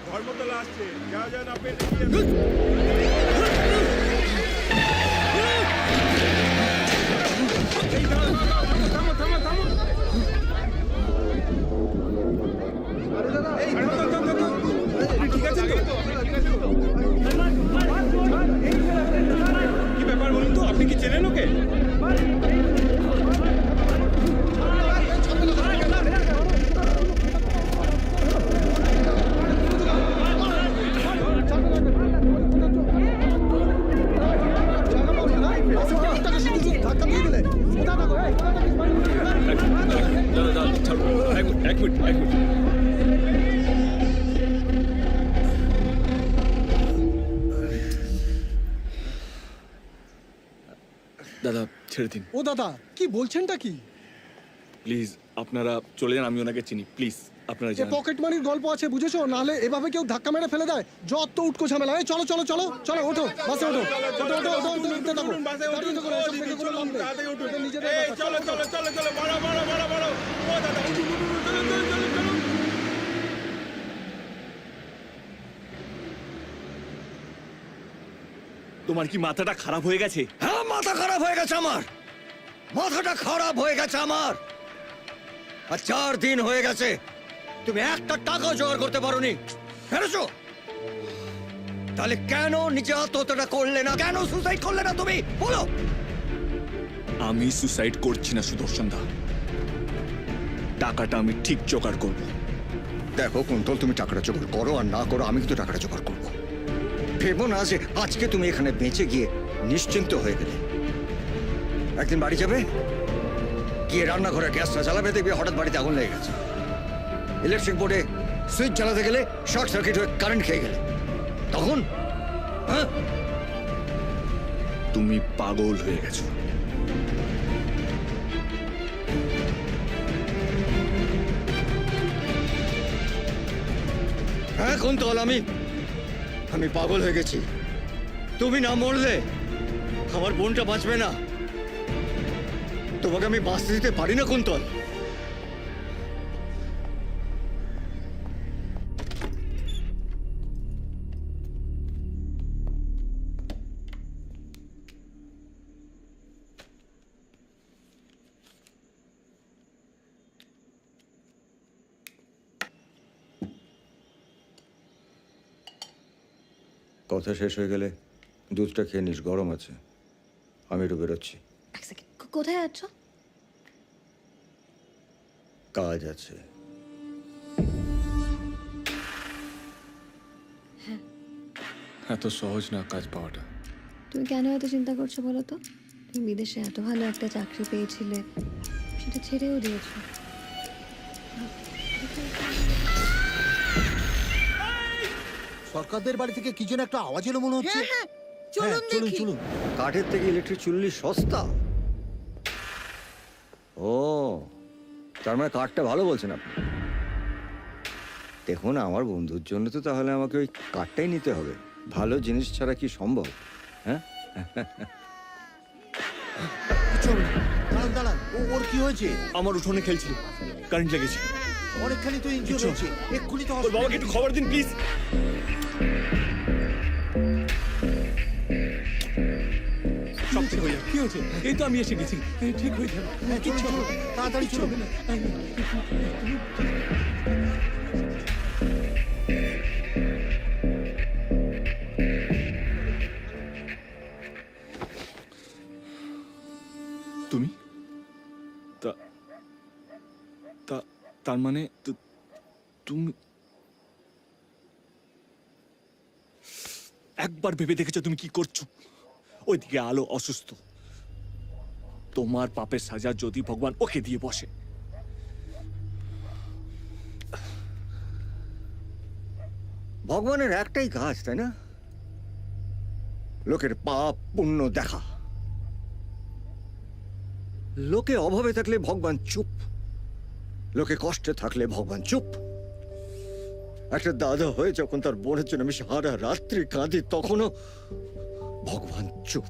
ধর্মতলা আসছে, যা যান আপনি। থামো থামো থামো। ঠিক আছে তো? কি ব্যাপার বলুন তো, আপনি কি চেনেন ওকে? দাদা ছেড়ে দিন। ও দাদা, কি বলছেনটা কি? প্লিজ আপনারা চলে যান, আমি ওনাকে চিনি, প্লিজ আপনারা যান। পকেট মানির গল্প আছে বুঝেছো, নাহলে এভাবে কেউ ধাক্কা মেরে ফেলে দেয়, যত উটকো ঝামেলা। এই চলো চলো চলো চলো, ওঠো বাসে ওঠো, ওঠো ওঠো ওঠো, উঠতে থাকো, গাড়ি উঠে করো, এসব দেখে কোনো লাভ নেই। নিজেদের ব্যাপার। চলো চলো চলো চলো, বড় বড় বড় বড়, ও দাদা উঠুন উঠুন, চলো চলো চলো চলো। তোমার কি মাথাটা খারাপ হয়ে গেছে? হ্যাঁ, মাথা খারাপ হয়ে গেছে আমার, মাথাটা খারাপ হয়ে গেছে আমার। আর 4 দিন হয়ে গেছে তুমি একটা টাকা জোগাড় করতে পারোনি, ফেরেছো? তাহলে কেন নিজে আত্মহত্যাটা করলে না, কেন সুসাইড করলে না তুমি বলো? আমি সুসাইড করছি না সুদর্শন দা, টাকাটা আমি ঠিক জোগাড় করব। দেখো কুন্তল, তুমি টাকাটা জোগাড় করো আর না করো, আমি কিন্তু টাকাটা জোগাড় করবো। ভেবো না যে আজকে তুমি এখানে বেঁচে গিয়ে নিশ্চিন্ত হয়ে গেলে। একদিন বাড়ি যাবে, গিয়ে রান্নাঘরে গ্যাসটা জ্বালাবে, দেখবে হঠাৎ বাড়িতে আগুন লেগে গেছে। ইলেকট্রিক বোর্ডে সুইচ জ্বালাতে গেলে শর্ট সার্কিট হয়ে কারেন্ট খেয়ে গেলে, তখন হ্যাঁ? তুমি পাগল হয়ে গেছো। হ্যাঁ কুন্তল, আমি পাগল হয়ে গেছি। তুমি না মরলে আমার বোনটা বাঁচবে না, তোমাকে আমি বাঁচতে দিতে পারি না কুন্তল। কথা শেষ হয়ে গেলে দুধটা খেয়ে নিস, গরম আছে। আমি একটু বেরোচ্ছি। এক সেকেন্ড, কোথায় যাচ্ছ? কাজ আছে। এত সহজ না কাজ পাওয়াটা। তুমি কেন এত চিন্তা করছো বলো তো? তুমি বিদেশে এত ভালো একটা চাকরি পেয়েছিলে, সেটা ছেড়েও দিয়েছো। সরকারদের বাড়ি থেকে কি যেন একটা আওয়াজ এলো মনে হচ্ছে। হ্যাঁ, চলুন দেখি। চলুন। কাঠের থেকে ইলেকট্রিক চুল্লি সস্তা। ও, তার মানে কাঠটা ভালো বলছেন আপনি। দেখুন, আমার বন্ধুর জন্য তো তাহলে আমাকে ওই কাঠটাই নিতে হবে। ভালো জিনিস ছাড়া কি সম্ভব? হ্যাঁ, দাঁড়ান দাঁড়ান, ওর কি হয়েছে? আমার উঠোনে খেলছিল, কারেন্ট লেগেছে। অনেকখানি তো ইনজিওর হয়েছে, এক্ষুনি তো ওর বাবাকে একটু খবর দিন প্লিজ। সব ঠিক হয়ে যাবে। কি হয়েছে? এই তো আমি এসে গেছি, ঠিক হয়ে যাবে। কিচ্ছু হবে না, তাড়াতাড়ি চলো। তুমি তার মানে তুমি একবার ভেবে দেখেছো তুমি কি করছো? ওইদিকে আলো অসুস্থ, তোমার পাপের সাজা যদি ভগবান ওকে দিয়ে বসে। ভগবানের একটাই কাজ, তাই না? লোকের পাপ পুণ্য দেখা। লোকে অভাবে থাকলে ভগবান চুপ, লোকে কষ্টে থাকলে ভগবান চুপ। একটা দাদা হয়ে যখন তার বোনের জন্য আমি সারা রাত্রি কাঁদি, তখনও ভগবান চুপ।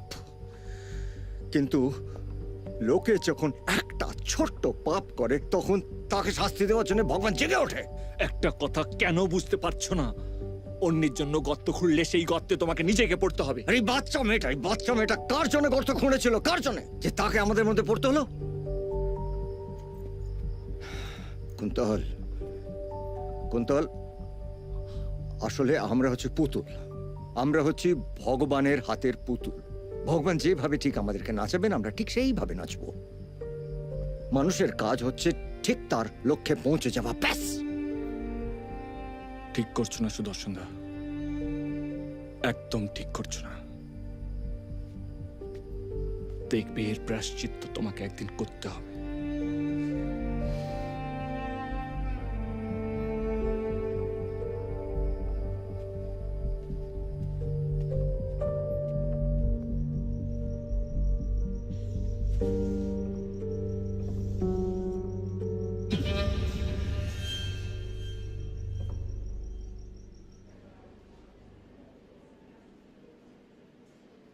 কিন্তু লোকে যখন একটা ছোট্ট পাপ করে, তখন তাকে শাস্তি দেওয়ার জন্য ভগবান জেগে ওঠে। একটা কথা কেন বুঝতে পারছো না? অন্যের জন্য গর্ত খুঁড়লে সেই গর্তে তোমাকে নিজেকে পড়তে হবে। এই বাচ্চা মেয়েটা কার জন্য গর্ত খুঁড়েছিল? কার জন্য যে তাকে আমাদের মধ্যে পড়তে হলো? কুন্তল, আসলে আমরা হচ্ছে পুতুল। আমরা হচ্ছি ভগবানের হাতের পুতুল। ভগবান যেভাবে ঠিক আমাদেরকে নাচাবেন, আমরা ঠিক সেইভাবে নাচবো। মানুষের কাজ হচ্ছে ঠিক তার লক্ষ্যে পৌঁছে যাওয়া, ব্যাস। ঠিক করছো না সুদর্শন দা, একদম ঠিক করছো না। দেখবে এর প্রায়শ্চিত্ত তোমাকে একদিন করতে হবে।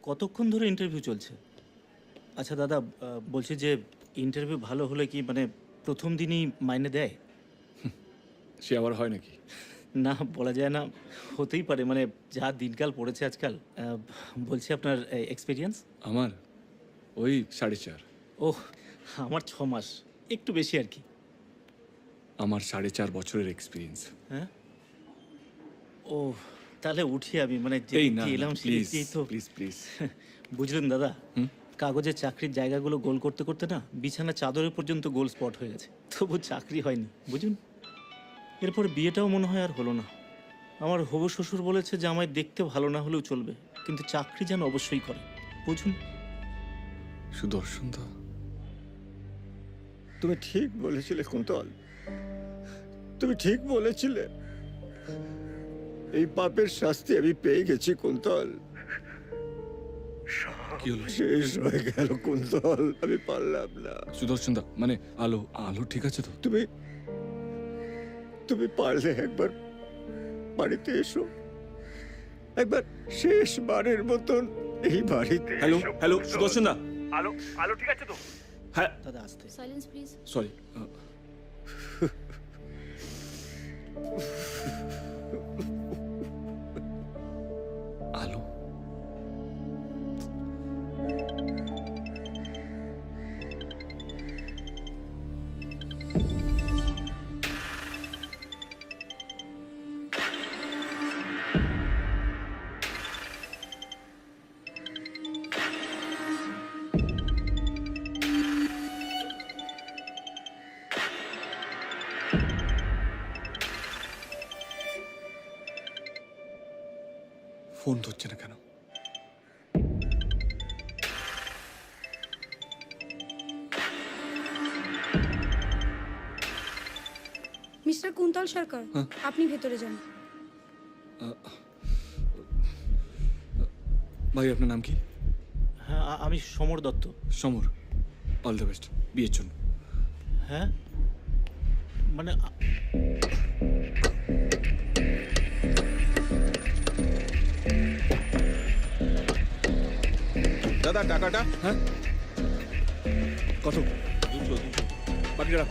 কতক্ষণ ধরে ইন্টারভিউ চলছে? আচ্ছা দাদা, বলছি যে ইন্টারভিউ ভালো হলে কি মানে প্রথম দিনই মাইনে দেয়? সে আবার হয় নাকি? না, বলা যায় না, হতেই পারে, মানে যা দিনকাল পড়েছে আজকাল। বলছি আপনার এক্সপিরিয়েন্স? আমার ওই 4.5। ওহ, আমার 6 মাস, একটু বেশি আর কি। আমার 4.5 বছরের এক্সপিরিয়েন্স। হ্যাঁ, ও তাহলে উঠি আমি, মানে এই যেদিন না এলাম প্লিজ সেই তো। Please please. বুঝলেন দাদা, কাগজে চাকরির জায়গাগুলো গোল করতে করতে না বিছানা চাদরে পর্যন্ত গোল স্পট হয়ে গেছে, তবু চাকরি হয়নি, বুঝুন। এরপরে বিয়েটাও মনে হয় আর হলো না। আমার হবু শ্বশুর বলেছে যে আমায় দেখতে ভালো না হলেও চলবে, কিন্তু চাকরি যেন অবশ্যই করে, বুঝুন। সুদর্শন দা, তুমি ঠিক বলেছিলে কুন্তল, তুমি ঠিক বলেছিলে। এই পাপের শাস্তি আমি পেয়ে গেছি কুন্তল। কি হলো? শেষ হয়ে গেল কুন্তল, আমি পারলাম না। সুদর্শন দা, মানে আলো আলো ঠিক আছে তো? তুমি তুমি পারলে একবার বাড়িতে এসো, একবার শেষবারের মতন এই বাড়িতে। হ্যালো হ্যালো, সুদর্শন দা। আলো আলো ঠিক আছে তো? হ্যাঁ দাদা আসতে। Silence please. সরি। আলো, ফোন ধরছে না কেন? মিস্টার কুন্তল সরকার, আপনি ভেতরে যান। ভাই আপনার নাম কি? হ্যাঁ, আমি সমর দত্ত। সমর, অল দ্য বেস্ট বিয়ের জন্য। হ্যাঁ, মানে দাদা টাকাটা? হ্যাঁ, কত? 200। বাকিটা রাখ।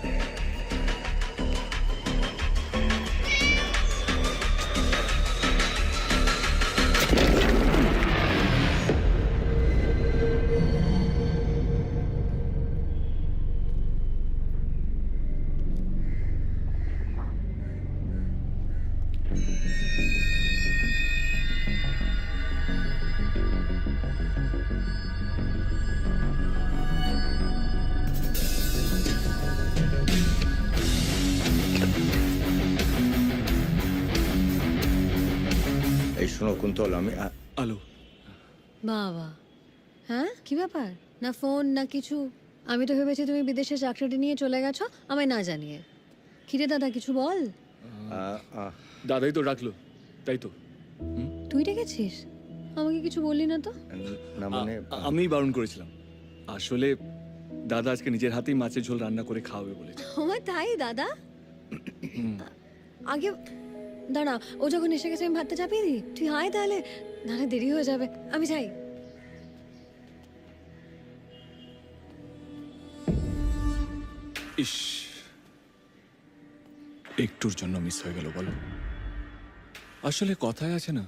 এই শোনো কুন্তল, আমি আলো, বাবা, হ্যাঁ কি ব্যাপার? না ফোন না কিছু। আমি তো ভেবেছি তুমি বিদেশে চাকরিটা নিয়ে চলে গেছো আমায় না জানিয়ে। কিরে দাদা, কিছু বল। দাদাই তো ডাকলো, তাই তো? তুই ডেকেছিস? আমাকে কিছু বললি না তো। না মানে আমি বারণ করেছিলাম। আসলে দাদা আজকে নিজের হাতেই মাছের ঝোল রান্না করে খাওয়াবে বলেছে। আমার তাই দাদা? আগে দাঁড়া, ও যখন এসে গেছে আমি ভাতটা চাপিয়ে দিই। তুই আয় তাহলে, নাহলে দেরি হয়ে যাবে। আমি যাই। ইস, একটুর জন্য মিস হয়ে গেল বলো। আসলে কথায় আছে না,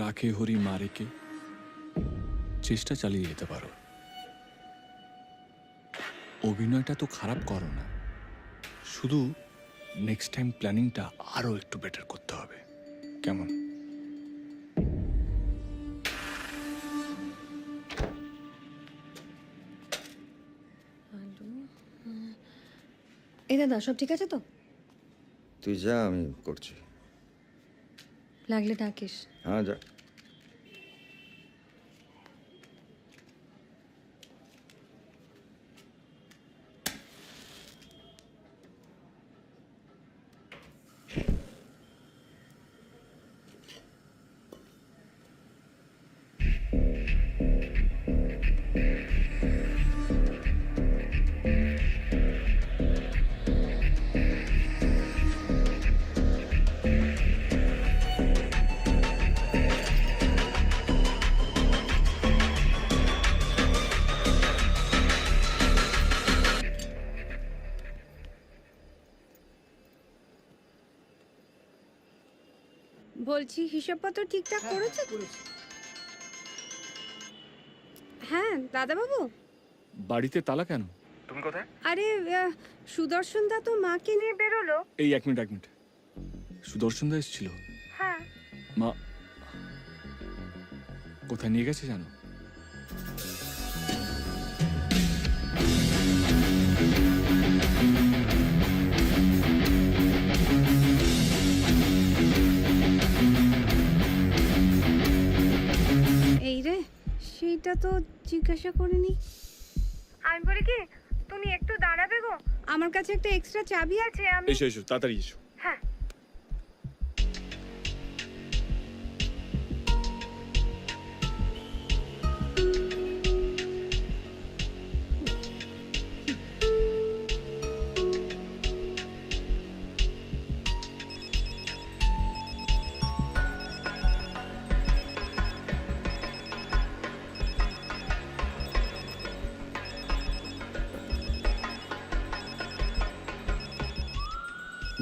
রাখে হরি মারে কে। চেষ্টা চালিয়ে যেতে পারো। অভিনয়টা তো খারাপ করো না, শুধু নেক্সট টাইম প্ল্যানিংটা আরো একটু বেটার করতে হবে, কেমন? এই দাদা, সব ঠিক আছে তো? তুই যা, আমি করছি। লাগলে ডাকিস। হ্যাঁ যা। বলছি হিসাবপত্র ঠিকঠাক করেছে? হ্যাঁ দাদাবাবু। বাড়িতে তালা কেন? তুমি কোথায়? আরে সুদর্শন দা তো মাকে নিয়ে বেরোলো। এই এক মিনিট। সুদর্শন দা এসেছিল? হ্যাঁ। মা কোথায় নিয়ে গেছে জানো? এই রে, সেইটা তো জিজ্ঞাসা করিনি। আমি বলি কি, তুমি একটু দাঁড়াবে গো, আমার কাছে একটা এক্সট্রা চাবি আছে। আমি এসো তাড়াতাড়ি এসো। হ্যাঁ।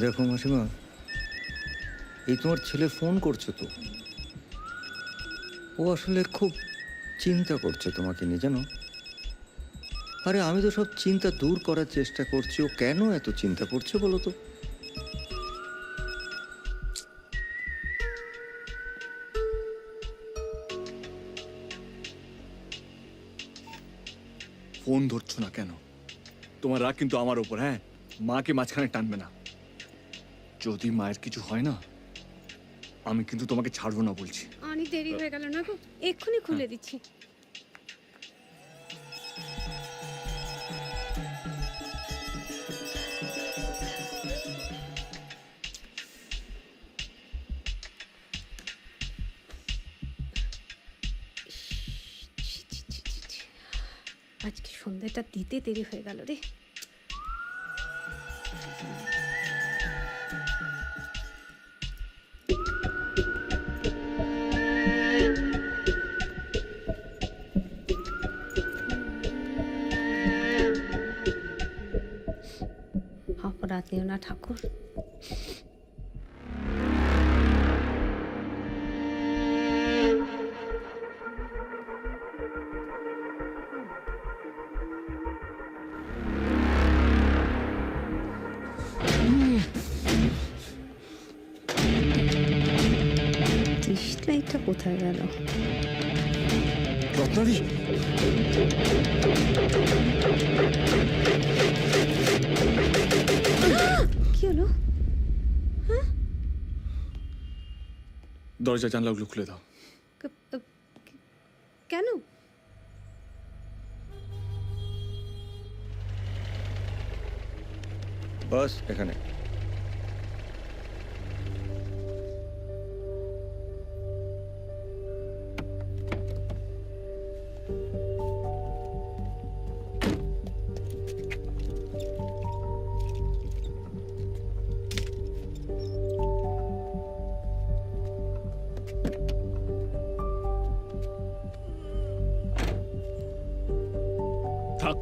দেখো মাসিমা, এই তোমার ছেলে ফোন করছে তো, ও আসলে খুব চিন্তা করছে তোমাকে নিয়ে, জানো? আরে আমি তো সব চিন্তা দূর করার চেষ্টা করছি, ও কেন এত চিন্তা করছে বলো তো? ফোন ধরছো না কেন? তোমার রাগ কিন্তু আমার ওপর। হ্যাঁ, মাকে মাঝখানে টানবে না। যদি মায়ের কিছু হয় না, আমি কিন্তু তোমাকে ছাড়বো না বলছি। অনেক দেরি হয়ে গেল না গো, এক্ষুনি খুলে দিচ্ছি। আজকে সন্ধ্যাটা দিতে দেরি হয়ে গেল রে। অপরাধ নিও না ঠাকুর। ডিসলাইটটা কোথায় গেল? রত্নাদি, কি হলো? দরজা জানলাগুলো খুলে দাও। কেন? বাস এখানে। থাক।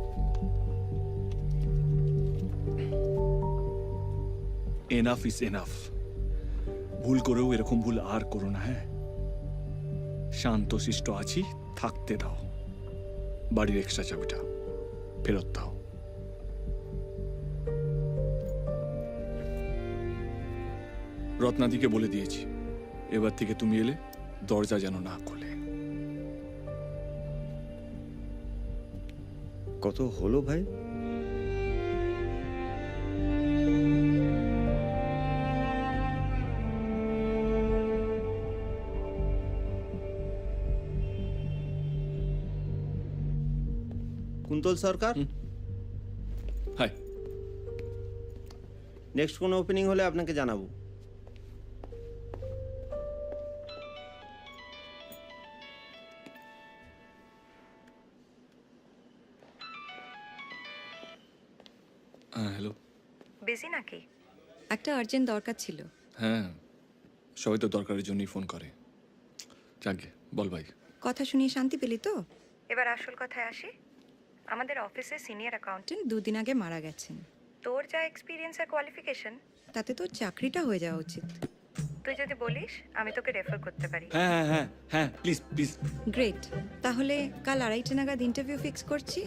Enough is enough. ভুল করেও এরকম ভুল আর করো না। হ্যাঁ, শান্ত শিষ্ট আছি, থাকতে দাও। বাড়ির এক্সট্রা চাবিটা ফেরত দাও। রত্নাদিকে বলে দিয়েছি, এবার থেকে তুমি এলে দরজা যেন না খোলে। কত হলো ভাই? কুন্তল সরকার, হাই। নেক্সট কোনো ওপেনিং হলে আপনাকে জানাবো। হ্যালো। বিজি নাকি? একটা আর্জেন্ট দরকার ছিল। হ্যাঁ, সবাই তো দরকারের জন্যই ফোন করে। যাকে বল ভাই। কথা শুনিয়ে শান্তি পেলি তো? এবার আসল কথায় আসি। আমাদের অফিসে সিনিয়র অ্যাকাউন্টেন্ট 2 দিন আগে মারা গেছেন। তোর যা এক্সপিরিয়েন্স আর কোয়ালিফিকেশন, তাতে তোর চাকরিটা হয়ে যাওয়া উচিত। তুই যদি বলিস আমি তোকে রেফার করতে পারি। হ্যাঁ হ্যাঁ হ্যাঁ হ্যাঁ প্লিজ প্লিজ। গ্রেট, তাহলে কাল 2:30 নাগাদ ইন্টারভিউ ফিক্স করছি।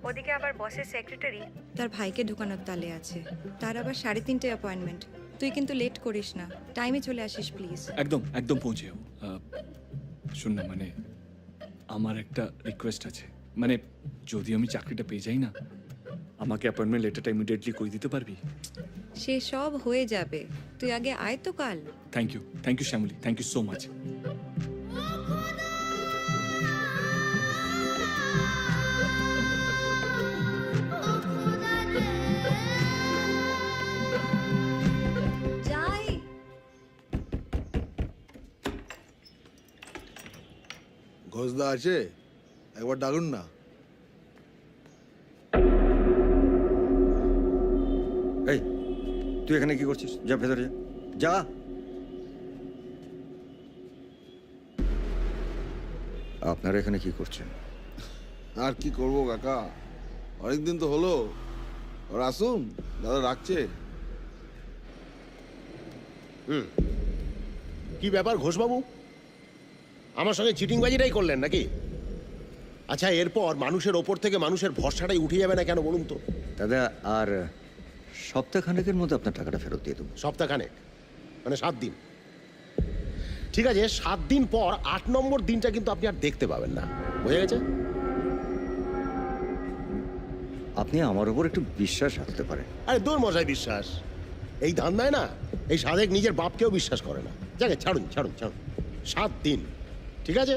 ওদিকে আবার বসের সেক্রেটারি তার ভাইকে ঢোকানোর তালে আছে, তার আবার 3:30 অ্যাপয়েন্টমেন্ট। তুই কিন্তু লেট করিস না, টাইমে চলে আসিস প্লিজ। একদম একদম পৌঁছে যাও। শুন না, মানে আমার একটা রিকোয়েস্ট আছে, মানে যদি আমি চাকরিটা পেয়ে যাই না, আমাকে অ্যাপয়েন্টমেন্ট লেটারটা ইমিডিয়েটলি করে দিতে পারবি? সে সব হয়ে যাবে, তুই আগে আয় তো কাল। Thank you Shyamali, thank you so much. যাই। ঘোষদা আছে, একবার ডাকুন না। এই, তুই এখানে কি করছিস? যা ভেতরে যা, যা। আপনারা এখানে কি করছেন? আর কি করবো কাকা, অনেকদিন তো হলো। আর আসুন, দাদা রাখছে। কি ব্যাপার ঘোষবাবু, আমার সঙ্গে চিটিংবাজিটাই করলেন নাকি? আচ্ছা, এরপর মানুষের ওপর থেকে মানুষের ভরসাটাই উঠে যাবে না কেন বলুন তো? দাদা, আর সপ্তাহখানেকের মধ্যে আপনার টাকাটা ফেরত দিয়ে দেবো। সপ্তাহখানেক মানে 7 দিন? ঠিক আছে, 7 দিন পর 8 নম্বর দিনটা কিন্তু আপনি আর দেখতে পাবেন না, বুঝে গেছে? আপনি আমার উপর একটু বিশ্বাস রাখতে পারেন। আরে দূর মজায় বিশ্বাস, এই ধান্দায় না এই সাদেক নিজের বাপকেও বিশ্বাস করে না। যাকে ছাড়ুন ছাড়ুন ছাড়ুন, 7 দিন ঠিক আছে?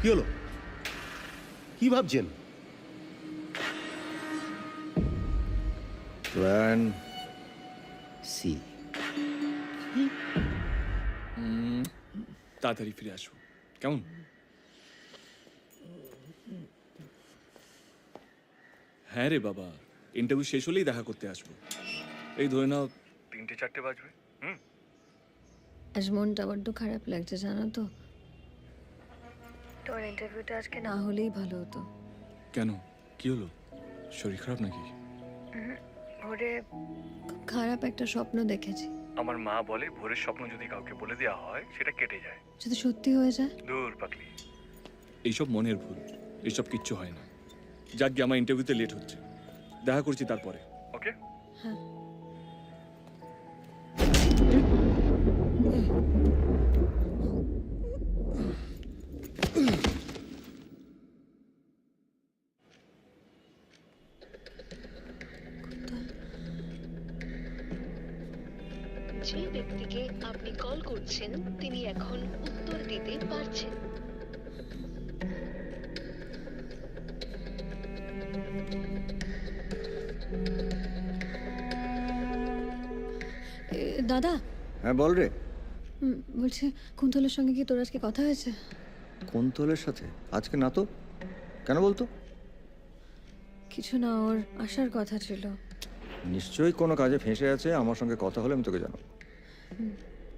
কি হলো, কি ভাবছেন? Plan C. তাড়াতাড়ি ফিরে আসবো, কেমন? হ্যাঁ রে বাবা, ইন্টারভিউ শেষ হলেই দেখা করতে আসবো। এই ধরে নাও 3-4 বাজবে। আজ মনটা বড্ড খারাপ লাগছে জানো তো। তোর ইন্টারভিউটা আজকে না হলেই ভালো হতো। কেন, কি হলো? শরীর খারাপ নাকি? ভোরে খুব খারাপ একটা স্বপ্ন দেখেছি। আমার মা বলে ভোরের স্বপ্ন যদি কাউকে বলে দেওয়া হয় সেটা কেটে যায়। যদি সত্যি হয়ে যায়? দূর পাগলি, এইসব মনের ভুল, এইসব কিচ্ছু হয় না। যাক গিয়ে, আমার ইন্টারভিউতে লেট হচ্ছে, দেখা করছি তারপরে। ওকে? হ্যাঁ। যে ব্যক্তিকে আপনি কল করছেন তিনি এখন উত্তর দিতে পারছেন। দাদা। হ্যাঁ বল রে। বলছি, কুন্তলের সঙ্গে কি তোর আজকে কথা হয়েছে? কুন্তলের সাথে? আজকে না তো, কেন বলতো? কিছু না, ওর আসার কথা ছিল। নিশ্চয়ই কোনো কাজে ফেঁসে আছে, আমার সঙ্গে কথা হলে আমি তোকে জানাবো।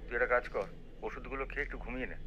তুই একটা কাজ কর, ওষুধগুলো খেয়ে একটু ঘুমিয়ে নে।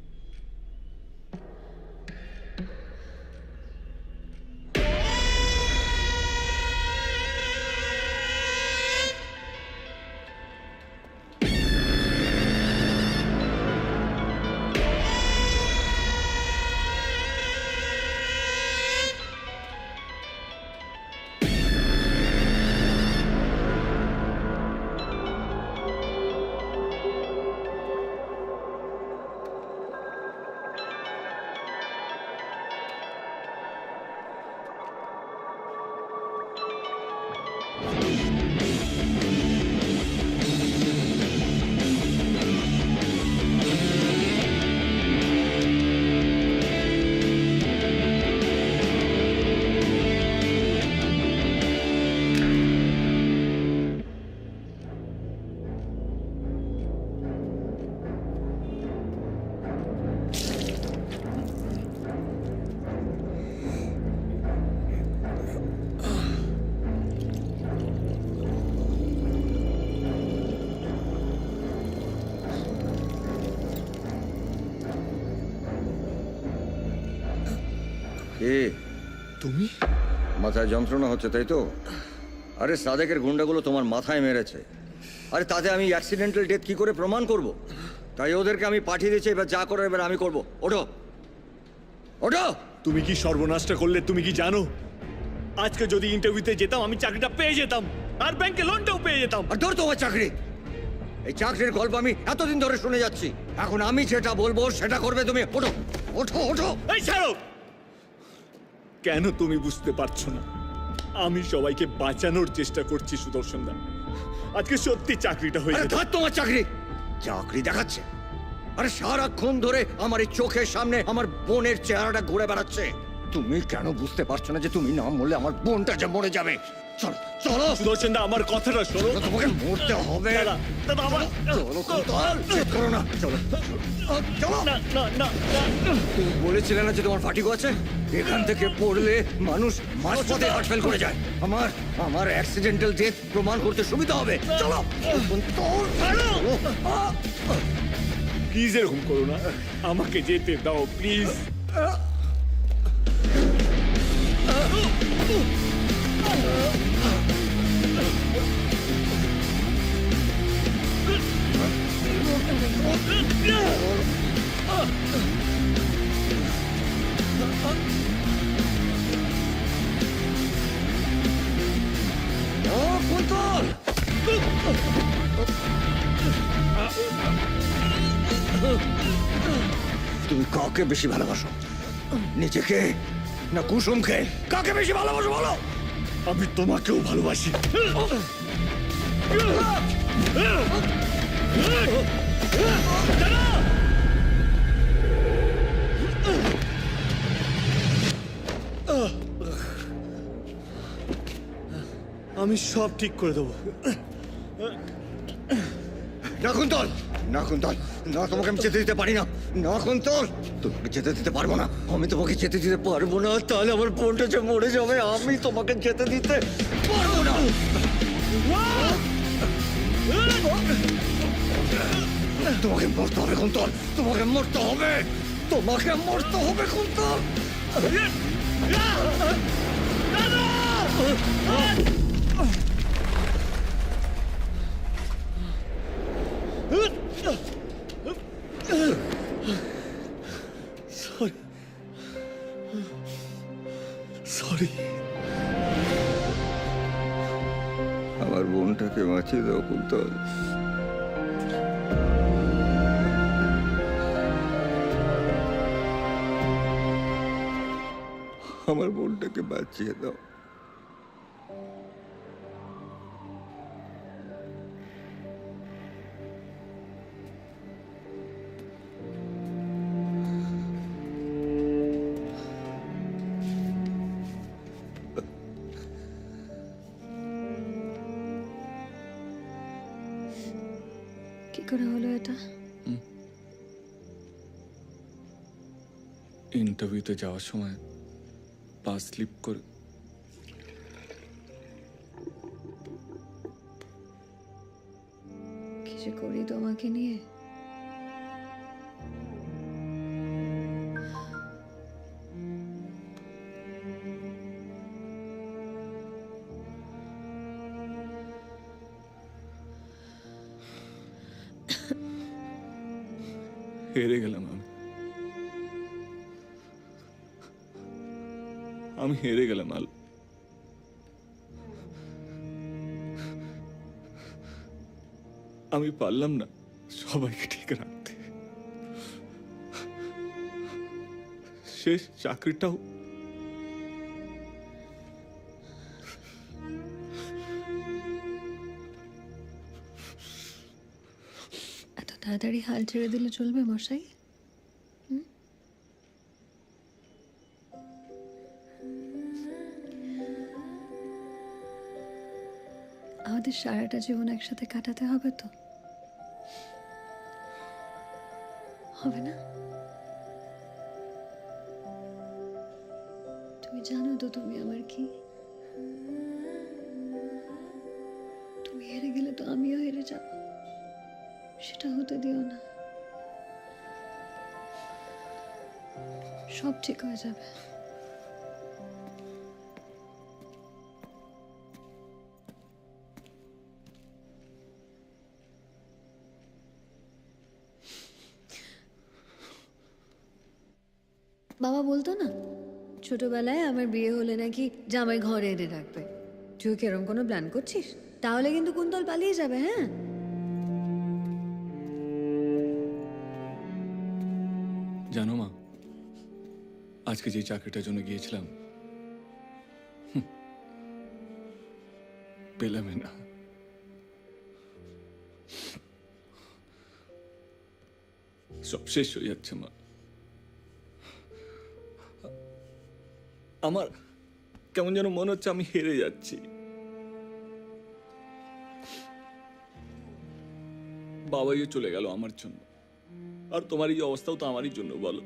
এ তুমি মাথায় যন্ত্রণা হচ্ছে তাই তো? আরে সাদেকের গুন্ডাগুলো তোমার মাথায় মেরেছে। আরে তাতে আমি অ্যাক্সিডেন্টাল ডেথ কি করে প্রমাণ করব? তাই ওদেরকে আমি পাঠিয়ে দিয়েছি, এবার যা করার এবার আমি করব। ওঠো ওঠো। তুমি কি সর্বনাশটা করলে তুমি কি জানো? আজকে যদি ইন্টারভিউতে যেতাম আমি চাকরিটা পেয়ে যেতাম, আর ব্যাংকে লোনটাও পেয়ে যেতাম। আর ধর তোমার চাকরি। এই চাকরির গল্প আমি এতদিন ধরে শুনে যাচ্ছি, এখন আমি যেটা বলবো সেটা করবে তুমি। ওঠো ওঠো ওঠো। এই ছাড়ো! কেন তুমি বুঝতে পারছো না? আমি সবাইকে বাঁচানোর চেষ্টা করছি সুদর্শন দা। আজকে সত্যি চাকরিটা হয়ে আরে যেত। ধর তোমার চাকরি। চাকরি দেখাচ্ছে। আরে সারাক্ষণ ধরে আমার এই চোখের সামনে আমার বোনের চেহারাটা ঘুরে বেড়াচ্ছে। তুমি কেন বুঝতে পারছো না যে তুমি না মরলে আমার বোনটা যে মরে যাবে? চলো চলো সুদর্শন দা, আমার কথাটা শোনো। তোমাকে মরতে হবে। দাদা, দাদা, আমার চলো কুন্তল, জেদ করো না। চলো চলো। না না না না। তুমি বলেছিলে না যে তোমার ফাটিগো আছে? এখান থেকে পড়লে মানুষ মাঝপথে হার্ট ফেল করে যায়। আমার অ্যাক্সিডেন্টাল ডেথ প্রমাণ করতে সুবিধা হবে। চলো কুন্তল। প্লিজ এরকম করো না, আমাকে যেতে দাও প্লিজ। ও কুন্তল! তুমি কাকে বেশি ভালোবাসো, নিজেকে না কুসুমকে? কাকে বেশি ভালোবাসো বলো? আমি তোমাকেও ভালোবাসি। আমি সব ঠিক করে দেবো। না কুন্তল, না কুন্তল, না, তোমাকে আমি যেতে দিতে পারি না। না কুন্তল, তোমাকে যেতে দিতে পারবো না। আমি তোমাকে যেতে দিতে পারবো না, তাহলে আমার বোনটা যে মরে যাবে। আমি তোমাকে যেতে দিতে পারবো না। তোমাকে মরতে হবে কুন্তল, তোমাকে মরতে হবে, তোমাকে মরতে হবে কুন্তল। সরি। আমার বোনটাকে বাঁচিয়ে দাও কুন্তল। আমার বোনটাকে বাঁচিয়ে দাও। কি করে হলো এটা? ইন্টারভিউতে যাওয়ার সময় পা স্লিপ করে কি যে করি তোমাকে নিয়ে। হেরে গেলাম আমি হেরে গেলাম আলো। আমি পারলাম না সবাইকে ঠিক রাখতে। শেষ চাকরিটাও এত তাড়াতাড়ি হাল ছেড়ে দিলে চলবে মশাই? আমাদের সারাটা জীবন একসাথে কাটাতে হবে তো, হবে না? তুমি জানো তো তুমি আমার কি। তুমি হেরে গেলে তো আমিও হেরে যাব, সেটা হতে দিও না। সব ঠিক হয়ে যাবে। বাবা বলতো না ছোটবেলায় আমার বিয়ে হলে নাকি জামাই ঘরে এনে রাখবে। তুই কি এরকম কোনো প্ল্যান করছিস? তাহলে কিন্তু কুন্তল পালিয়ে যাবে। হ্যাঁ, জানো মা, আজকে যে চাকরিটার জন্য গিয়েছিলাম পেলামই না। সব শেষ হয়ে যাচ্ছে মা। আমার কেমন যেন মনে হচ্ছে আমি হেরে যাচ্ছি। বাবাই চলে গেল আমার জন্য, আর তোমার এই অবস্থাও তো আমারই জন্য, বলো।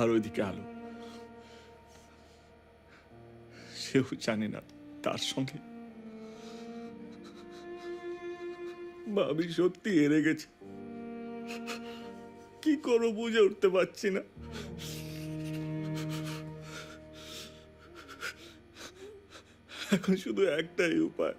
আর ওইদিকে আলো, সেও জানে না তার সঙ্গে ভাবি সত্যি হেরে গেছে। কি করবো বুঝে উঠতে পারছি না। এখন শুধু একটাই উপায়,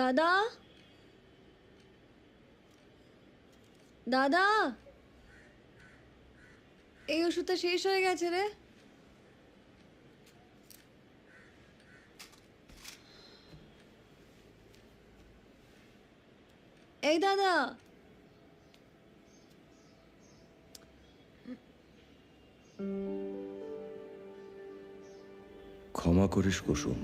দাদা, দাদা, এই ওষুধটা শেষ হয়ে গেছে রে। এই দাদা, ক্ষমা করিস কুসুম,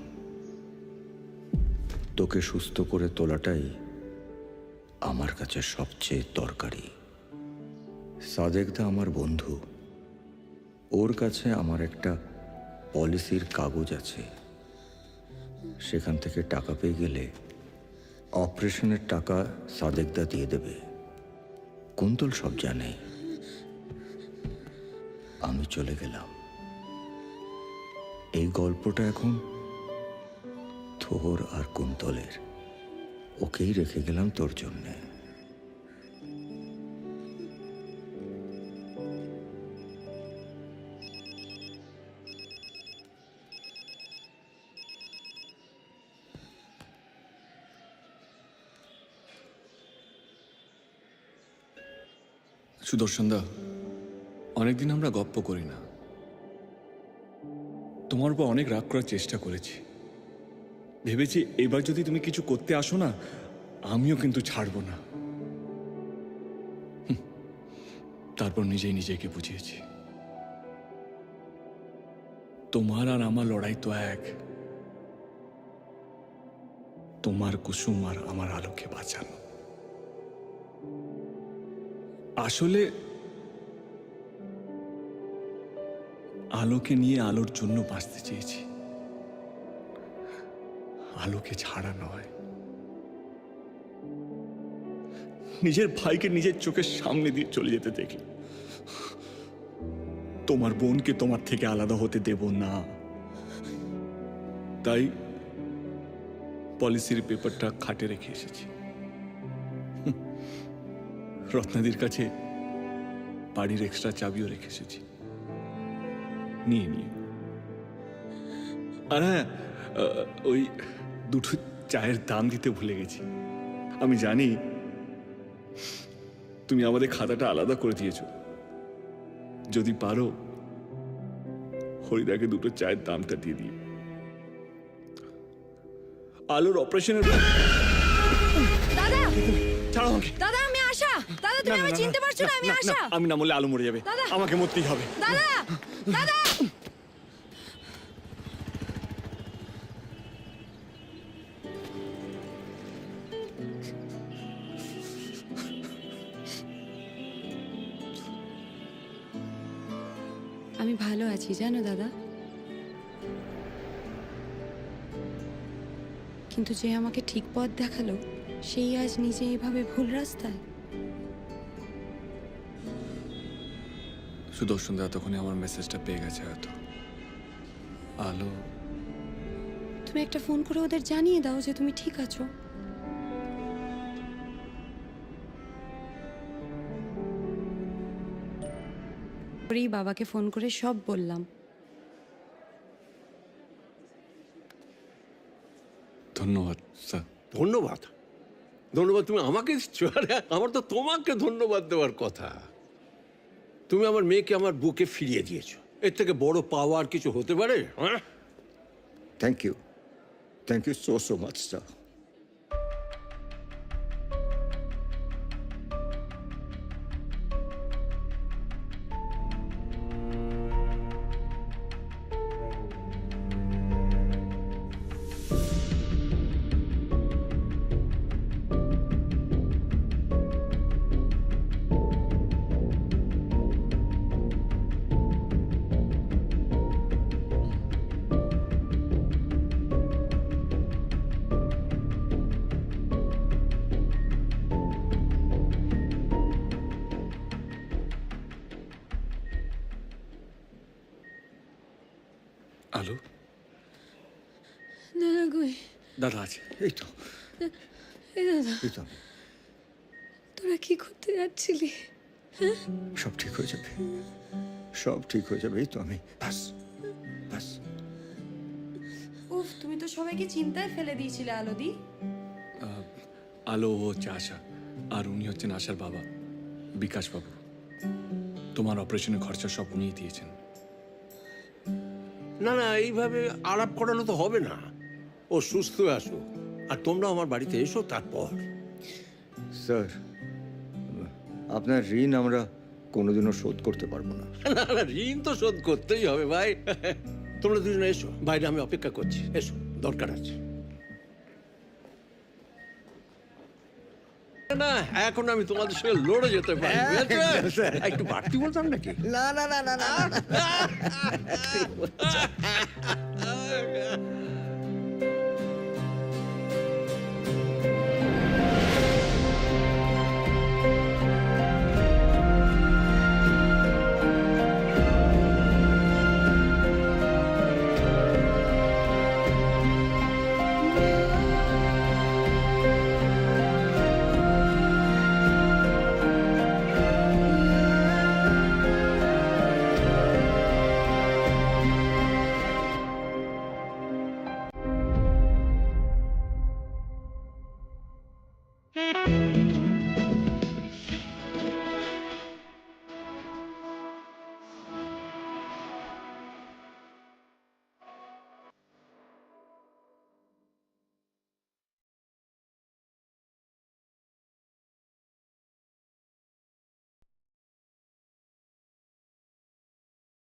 তোকে সুস্থ করে তোলাটাই আমার কাছে সবচেয়ে দরকারি। সাদেকদা আমার বন্ধু, ওর কাছে আমার একটা পলিসির কাগজ আছে। সেখান থেকে টাকা পেয়ে গেলে অপারেশনের টাকা সাদেকদা দিয়ে দেবে। কুন্তল সব জানে। আমি চলে গেলাম। এই গল্পটা এখন তোর আর কুন্তলের। ওকেই রেখে গেলাম তোর জন্যে। সুদর্শন দা, অনেকদিন আমরা গপ্প করি না। তোমার উপর অনেক রাগ করার চেষ্টা করেছি। ভেবেছি এবার যদি তুমি কিছু করতে আসো না, আমিও কিন্তু ছাড়বো না। তারপর নিজেই নিজেকে বুঝিয়েছি, তোমার আর আমার লড়াই তো এক। তোমার কুসুম আর আমার আলোকে বাঁচানো। আসলে আলোকে নিয়ে আলোর জন্য বাঁচতে চেয়েছি, আলোকে ছাড়া নয়। নিজের ভাইকে নিজের চোখের সামনে দিয়ে চলে যেতে দেখি। তোমার বোনকে তোমার থেকে আলাদা হতে দেব না। তাই পলিসির পেপারটা খাটে রেখে এসেছি। রত্নাদির কাছে বাড়ির এক্সট্রা চাবিও রেখে এসেছি, নিয়ে নিয়ে। আর হ্যাঁ, ওই দুটো চায়ের দাম দিতে ভুলে গেছি। আমি জানি তুমি আমাদের খাতাটা আলাদা করে দিয়েছ। যদি পারো হরিদাকে দুটো চায়ের দামটা দিয়ে দিও। আলোর অপারেশনের দাদা, ছাড়ো আমাকে। দাদা আমি আশা। দাদা তুমি আমায় চিনতে পারছো না? আমি আশা। আমি না বললে আলো মরে যাবে। দাদা, আমাকে মরতেই হবে। দাদা, দাদা। আমি ভালো আছি জানো দাদা, কিন্তু যে আমাকে ঠিক পথ দেখালো সেই আজ নিজে এভাবে ভুল রাস্তায়। সুদর্শন দা তখনই আমার মেসেজটা পেয়ে গেছে হয়তো। আলো, তুমি একটা ফোন করে ওদের জানিয়ে দাও যে তুমি ঠিক আছো। পরেই বাবাকে ফোন করে সব বললাম। ধন্যবাদ স্যার। ধন্যবাদ? ধন্যবাদ তুমি আমাকে দিচ্ছ? আরে আমার তো তোমাকে ধন্যবাদ দেওয়ার কথা। তুমি আমার মেয়েকে আমার বুকে ফিরিয়ে দিয়েছো, এর থেকে বড় পাওয়া আর কিছু হতে পারে? হ্যাঁ, thank you so much sir. Alo, দাদা কই? দাদা আছে। এই তো এই দাদা, এই তো তোরা কি করতে যাচ্ছিলি? হ্যাঁ? সব ঠিক হয়ে যাবে, সব ঠিক হয়ে যাবে। এই তো আমি, বাস বাস। উফ, তুমি তো সবাইকে চিন্তায় ফেলে দিয়েছিলে আলোদি। আলো ও হচ্ছে আশা, আর উনি হচ্ছেন আশার বাবা বিকাশ বাবু। তোমার অপারেশনের খরচা সব উনিই দিয়েছেন। না না, এইভাবে আলাপ করানো তো হবে না। ও সুস্থ আসো, আর তোমরা আমার বাড়িতে এসো তারপর। স্যার, আপনার ঋণ আমরা কোনোদিনও শোধ করতে পারবো না। না না, ঋণ তো শোধ করতেই হবে ভাই। তোমরা দুজনে এসো, বাইরে আমি অপেক্ষা করছি। এসো, দরকার আছে। না, এখন আমি তোমাদের সঙ্গে লড়ে যেতে পারি। বুঝেছো? একটু বাড়তি বলতাম নাকি? না না না না না